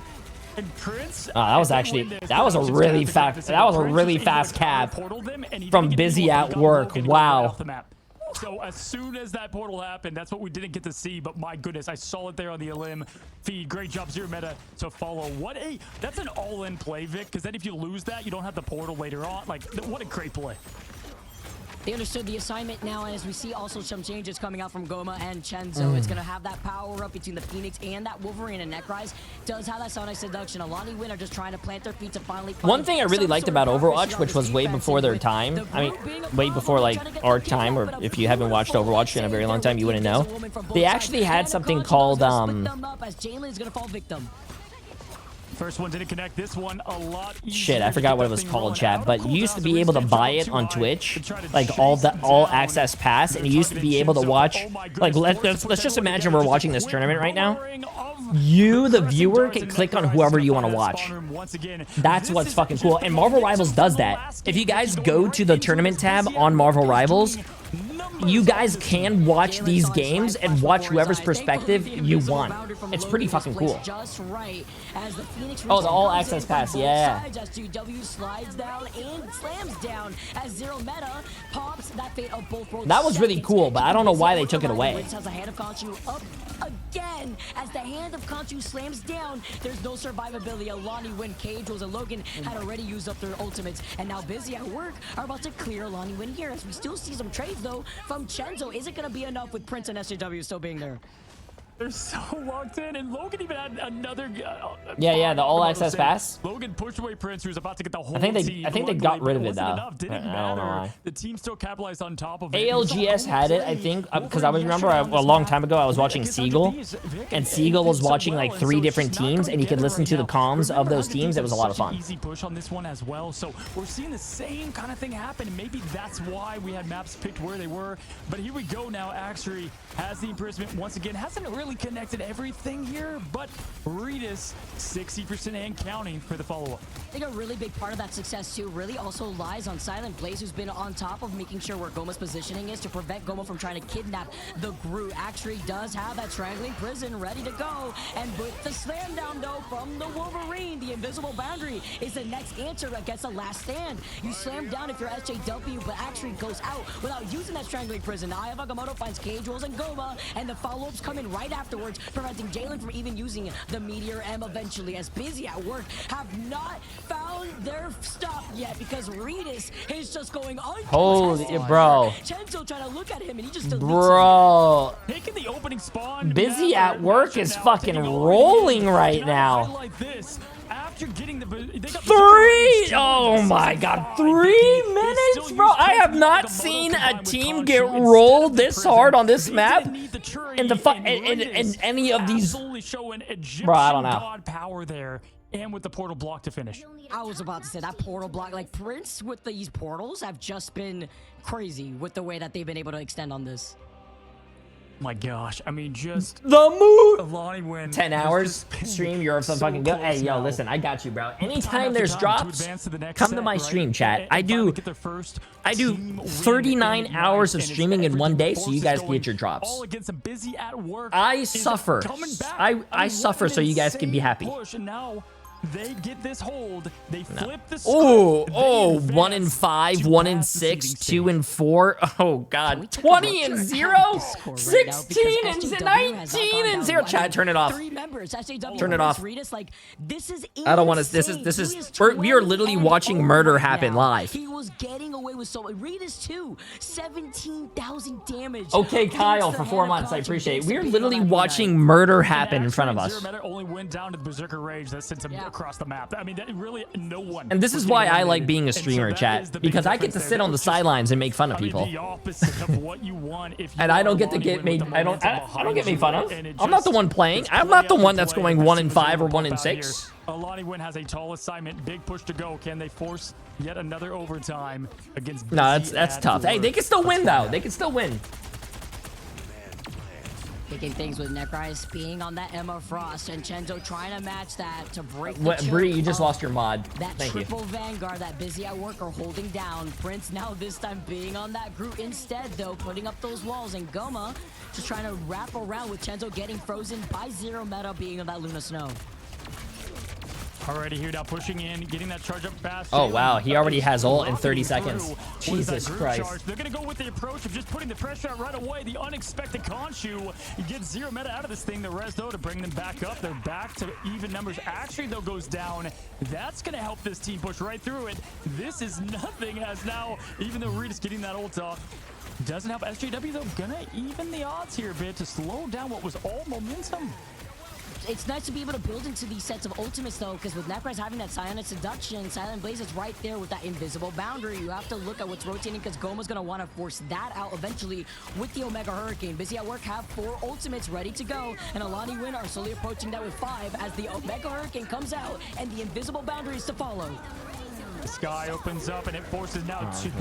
And Prince, that was a really fast cap from Busy at Work. Wow. So as soon as that portal happened, that's what we didn't get to see, but my goodness, I saw it there on the Elim feed. Great job, Zero Meta, to follow. That's an all-in play, Vic, because then if you lose that, you don't have the portal later on. Like, what a great play. They understood the assignment now, and as we see also some changes coming out from Goma and Chenzo, it's going to have that power up between the Phoenix and that Wolverine, and Nekrise does have that Sonic Seduction. AILANIWIND are just trying to plant their feet to finally... One thing I really liked about Overwatch, which was way before their time, I mean, way before, like, our time, or if you haven't watched Overwatch in a very long time, you wouldn't know. They actually had something called, First one didn't connect. This one a lot easier. Shit, I forgot what it was called, chat. But you used to be able to buy it on Twitch, like all access pass, and you used to be able to watch. Like let's just imagine we're watching this tournament right now. You, the viewer, can click on whoever you want to watch. That's what's fucking cool. And Marvel Rivals does that. If you guys go to the tournament tab on Marvel Rivals, you guys can watch these games and watch whoever's perspective you want. It's pretty fucking cool. Oh, the all access pass, yeah. That was really cool, but I don't know why they took it away. Again, as the hand of Conchu slams down, there's no survivability. AILANIWIND, Cage, and Logan had already used up their ultimates, and now Busy at Work are about to clear AILANIWIND here. As we still see some trades though from Chenzo. Is it going to be enough with Prince and SJW still being there? They're so locked in, and Logan even had another. Yeah, the all access pass. Logan pushed away Prince, who's about to get the whole. I think they got rid of it though. Didn't matter. The team still capitalized on top of it. ALGS had it, I think, because I remember a long time ago I was watching Seagull, and Seagull was watching like 3 different teams, and you could listen to the comms of those teams. It was a lot of fun. Easy push on this one as well. So we're seeing the same kind of thing happen, and maybe that's why we had maps picked where they were. But here we go now. Axery has the imprisonment once again. Hasn't really connected everything here, but Ritas 60% and counting for the follow-up. I think a really big part of that success too really also lies on Silent Blaze, who's been on top of making sure where Goma's positioning is to prevent Goma from trying to kidnap the Groot. Actually does have that strangling prison ready to go, and with the slam down though from the Wolverine, the invisible boundary is the next answer against the last stand. You slam down if you're SJW, but actually goes out without using that strangling prison. Now Ayavagamoto finds Cage rolls and Goma, and the follow-ups come in right afterwards, preventing Jalen from even using the Meteor M eventually, as Busy at Work have not found their stop yet, because Ritas is just going on. Holy bro. Chenzo trying to look at him, and he just bro. Taking the opening spawn. Busy at Work is fucking rolling right now. Like this. After getting the 3! Oh my god, 3 minutes, bro. I have not seen a team get rolled this hard on this map in any of these. Bro, I don't know. Power there, and with the portal block to finish. I was about to say that portal block, like Prince with these portals have just been crazy with the way that they've been able to extend on this. My gosh, I mean, just the move. AILANIWIND 10 hours stream, you're so fucking good. Hey, yo, listen, I got you, bro. Anytime there's drops, come to my stream, chat. I do 39 hours of streaming in one day, so you guys can get your drops. I suffer. I suffer so you guys can be happy. They get this hold. They flip the script. Oh, 1 and 5, 1 and 6, 2 and 4. Oh God, 20 and 0, 16 and 19 and 0. Chat, turn it off. Turn it off. I don't want to. This is. We are literally watching murder happen live. He was getting away with so. Reedus too. 17,000 damage. Okay, Kyle, for 4 months. I appreciate it. We're literally watching murder happen in front of us. Only went down to the Berserker Rage that sent him across the map. I mean, that really no one. And this is why I like being a streamer, chat, because I get to sit on the sidelines and make fun of people. And I don't get to get made. I don't get made fun of. I'm not the one playing. I'm not the one that's going 1 and 5 or 1 and 6. AILANIWIND has a tall assignment. Big push to go. Can they force yet another overtime against? No, that's tough. Hey, they can still win though. They can still win. Picking things with Necrise being on that Emma Frost and Chenzo trying to match that to break the What, Bree, you just lost your mod. That Thank triple you. Vanguard that Busy at work are holding down. Prince now this time being on that Groot instead though, putting up those walls, and Goma just trying to wrap around with Chenzo getting frozen by Zero Meta being on that Luna Snow. Already here now, pushing in, getting that charge up fast. Oh wow, he already has ult in 30 seconds. Jesus Christ. They're gonna go with the approach of just putting the pressure out right away. The unexpected Khonshu gets Zero Meta out of this thing. The res though to bring them back up. They're back to even numbers. Actually though goes down. That's gonna help this team push right through it. This is nothing as now, even though Reed is getting that ult off, doesn't help. SJW though gonna even the odds here a bit to slow down what was all momentum. It's nice to be able to build into these sets of ultimates though, because with Necrise having that Psionic Seduction, Silent Blaze is right there with that invisible boundary. You have to look at what's rotating because Goma's going to want to force that out eventually with the Omega Hurricane. Busy at work have 4 ultimates ready to go, and AILANIWIND are slowly approaching that with 5 as the Omega Hurricane comes out and the invisible boundaries to follow. The sky opens up and it forces now 2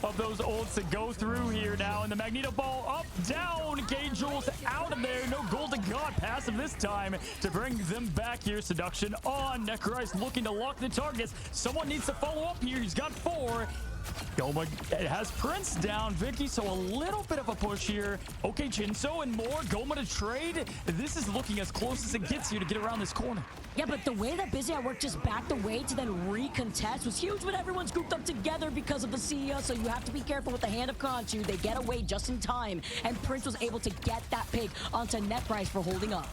of those ults to go through here now, and the Magneto Ball up, down, K-Jules out of there. No Golden God passive this time to bring them back here. Seduction on. Necrise looking to lock the targets. Someone needs to follow up here. He's got 4. Goma has Prince down, Vicky, so a little bit of a push here. Okay, Jinso and more. Goma to trade. This is looking as close as it gets here to get around this corner. Yeah, but the way that Busy at work just backed away to then recontest was huge when everyone's grouped up together because of the CEO, so you have to be careful with the hand of Khonshu. They get away just in time, and Prince was able to get that pick onto Necrise for holding up.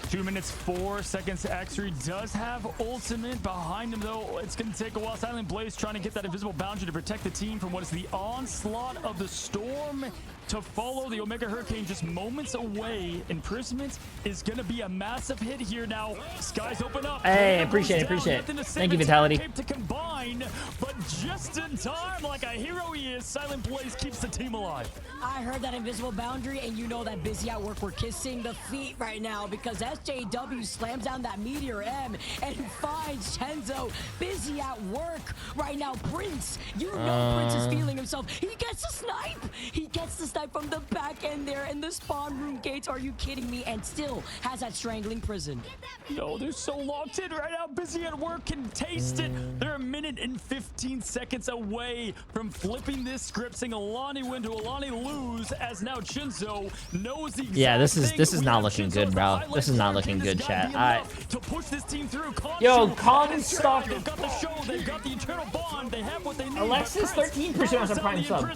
2 minutes 4 seconds. X3 does have ultimate behind him though. It's going to take a while. Silent Blaze trying to get that invisible boundary to protect the team from what is the onslaught of the storm to follow. The Omega Hurricane just moments away. Imprisonment is going to be a massive hit here now. Skies open up. Hey, appreciate it. Thank you, Vitality. To combine, but just in time, like a hero he is, Silent Blaze keeps the team alive. I heard that invisible boundary, and you know that Busy at work, we're kissing the feet right now because SJW slams down that Meteor M and finds Chenzo. Busy at work right now. Prince, you know Prince is feeling himself. He gets a snipe. He gets the snipe from the back end there in the spawn room gates. Are you kidding me? And still has that strangling prison. No, they're so locked in right now. Busy at work can taste it. They're 1 minute and 15 seconds away from flipping this script, saying AILANIWIND to AILANILose, as now Chinzo knows the exact Yeah, this is thing. not looking good, bro. This is not looking good, chat. To push this team through. Yo, Comstock. They've got the show. They've got the eternal bond. They have what they need. Alexis, 13% as a prime sub.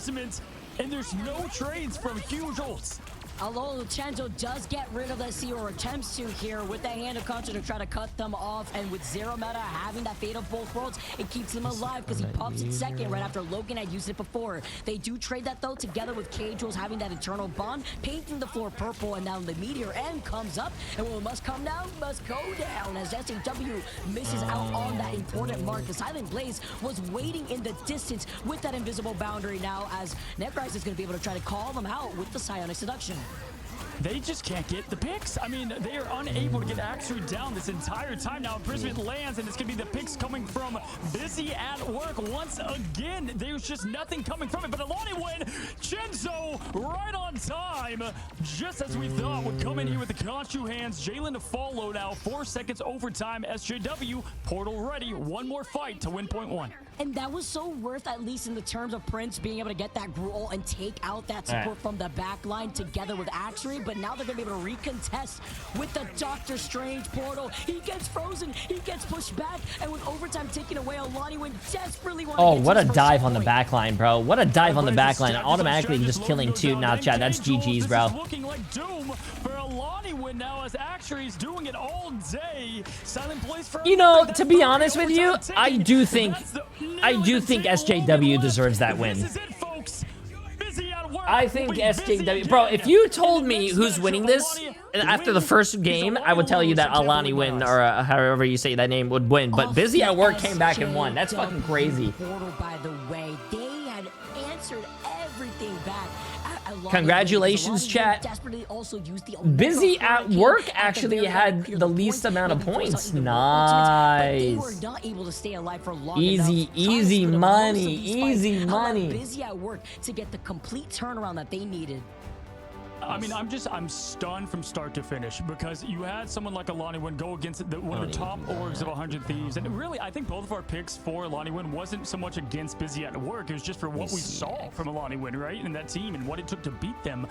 And there's no trades from huge ults. Although Chenzo does get rid of the C, or attempts to here with the hand of Khonshu to try to cut them off, and with Zero Meta having that fate of both worlds, it keeps him alive because he pops it second right after Logan had used it before. They do trade that though, together with K-Jules having that eternal bond, painting the floor purple, and now the Meteor M comes up, and what must come down must go down as SJW misses out on that important mark. The Silent Blaze was waiting in the distance with that invisible boundary now, as Necrise is going to be able to try to call them out with the Psionic Seduction. they just can't get the picks. I mean, they are unable to get Axry down this entire time. Now, imprisonment lands, and it's going to be the picks coming from Busy at Work once again. There's just nothing coming from it, but AILANIWIND, Chenzo right on time, just as we thought, would come in here with the Conchu hands. Jalen to follow now, 4 seconds overtime. SJW, portal ready, one more fight to win point 1. And that was so worth, at least in the terms of Prince being able to get that Gruul and take out that support from the back line together with Axry. But now they're going to be able to recontest with the Doctor Strange portal. He gets frozen, he gets pushed back, and with overtime taken away, AILANIWIND desperately wants Oh, what a dive on the back line, bro. What a dive on the back line. Automatically just killing 2. Nah, chat, that's GG's, bro. Looking like doom for AILANIWIND now as Axry's doing it all day. Silent plays for, you know, to be honest with you, I do think SJW deserves that win. I think SJW, bro, if you told me who's winning this after the first game, I would tell you that AILANIWIND, or however you say that name, would win. But Busy at Work came back and won. That's fucking crazy. By the way, they had answered everything back. Congratulations, chat. Busy at Work actually had the least amount of points. Nice. Easy money. Easy money. Busy at Work to get the complete turnaround that they needed. I mean, I'm stunned from start to finish, because you had someone like AILANIWIND go against one of the top orgs of 100 Thieves. And really, I think both of our picks for AILANIWIND wasn't so much against Busy at Work. It was just for what we saw from AILANIWIND, right? And that team and what it took to beat them.